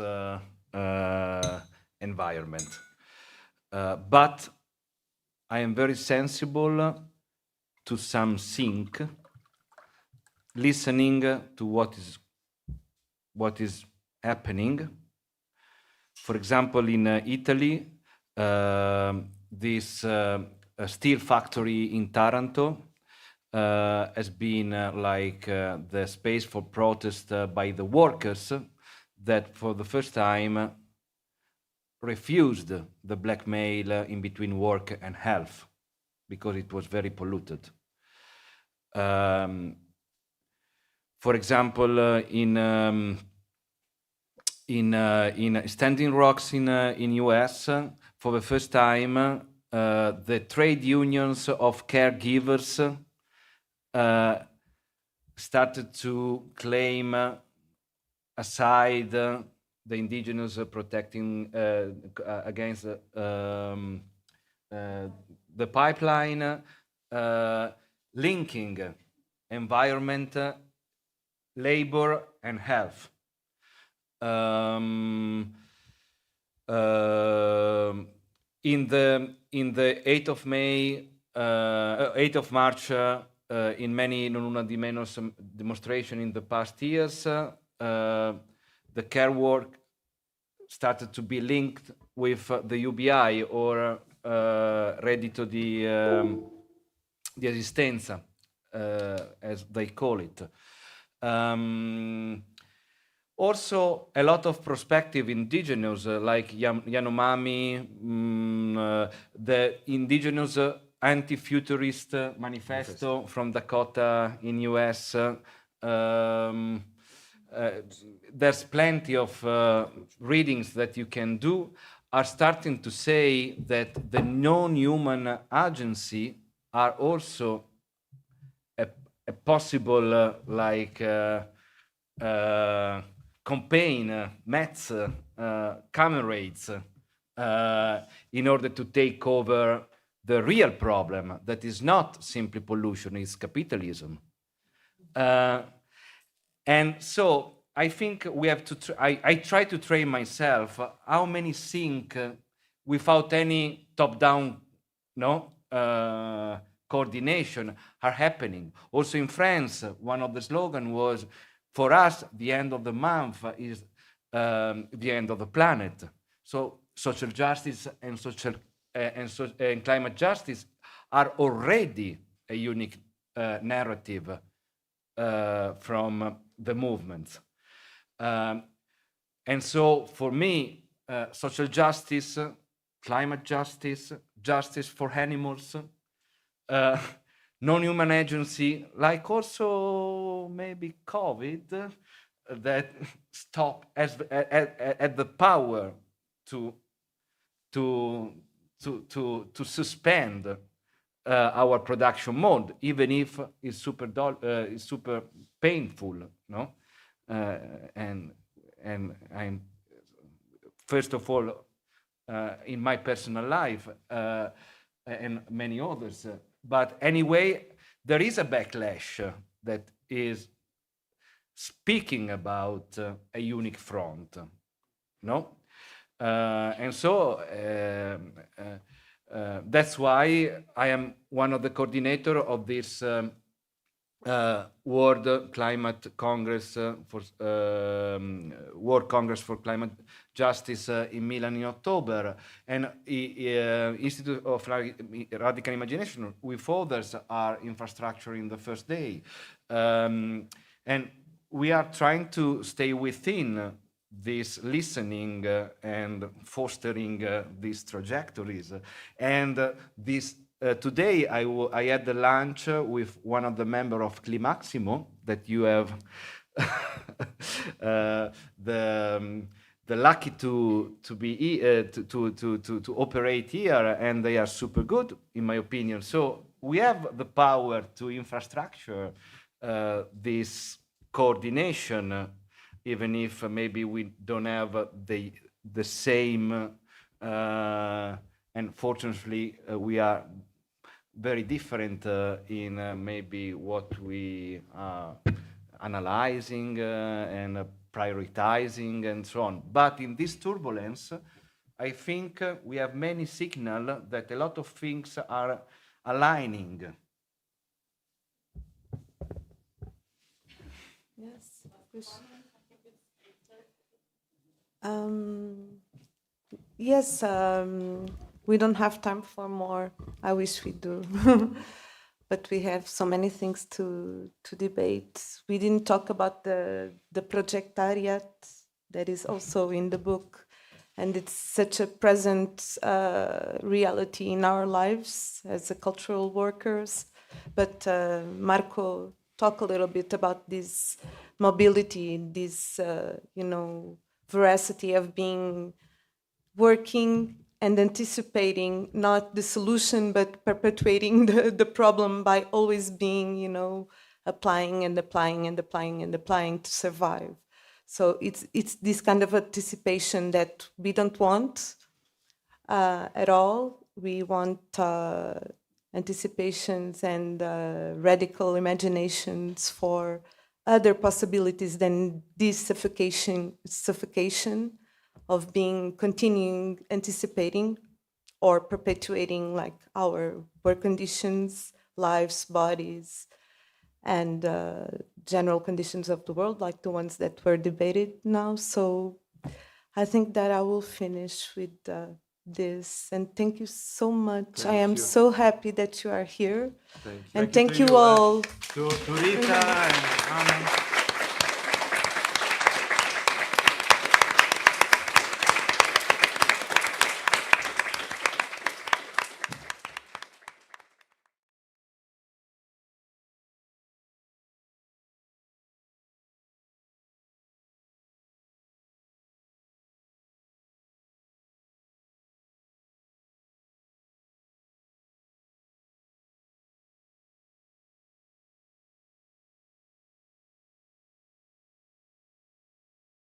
environment. But I am very sensible to some sync, listening to what is happening. For example, in Italy, this steel factory in Taranto has been the space for protest by the workers that for the first time refused the blackmail in between work and health because it was very polluted. For example, in Standing Rocks in US, for the first time, the trade unions of caregivers started to claim aside the indigenous protecting against the pipeline, linking environment, labor, and health. In the 8th of May, 8th of March, in many Non Una di Menos demonstrations in the past years, the care work started to be linked with the UBI or reddito di esistenza, as they call it. Also, a lot of prospective indigenous, like Yanomami, the indigenous anti-futurist manifesto from Dakota in US. There's plenty of readings that you can do, are starting to say that the non-human agency are also a possible campaign, Mets, comrades, in order to take over the real problem that is not simply pollution, it's capitalism. And so I think we have to, I try to train myself how many think without any top-down coordination are happening. Also in France, one of the slogans was, for us, the end of the month is the end of the planet. So social justice and climate justice are already a unique narrative from the movement. And so for me, social justice, climate justice, justice for animals, non-human agency, like also maybe COVID, that stop at the power to suspend our production mode, even if it's super painful, no? And I'm first of all in my personal life and many others. But anyway, there is a backlash that is speaking about a unique front, no? And so that's why I am one of the coordinators of this World Climate Congress World Congress for Climate Justice in Milan in October, and Institute of Radical Imagination with others are infrastructure in the first day, and we are trying to stay within this listening and fostering these trajectories, and this. Today, I had the lunch with one of the members of Climaximo that you have the lucky to be to operate here, and they are super good in my opinion. So we have the power to infrastructure this coordination, even if maybe we don't have the same. And fortunately, we are very different in maybe what we are analyzing and prioritizing and so on. But in this turbulence, I think we have many signals that a lot of things are aligning. Yes. Yes, we don't have time for more. I wish we do. But we have so many things to debate. We didn't talk about the Projectariat that is also in the book. And it's such a present reality in our lives as a cultural workers. But Marco, talk a little bit about this mobility, this, veracity of being working and anticipating not the solution, but perpetuating the problem by always being, applying and applying and applying and applying to survive. So it's this kind of anticipation that we don't want at all. We want anticipations and radical imaginations for other possibilities than this suffocation of continuing anticipating or perpetuating like our work conditions, lives, bodies, and general conditions of the world, like the ones that were debated now. So I think that I will finish with this. And thank you so much. I Thank am you. so happy that you are here. Thank you. And thank you to all. To Rita and Anna.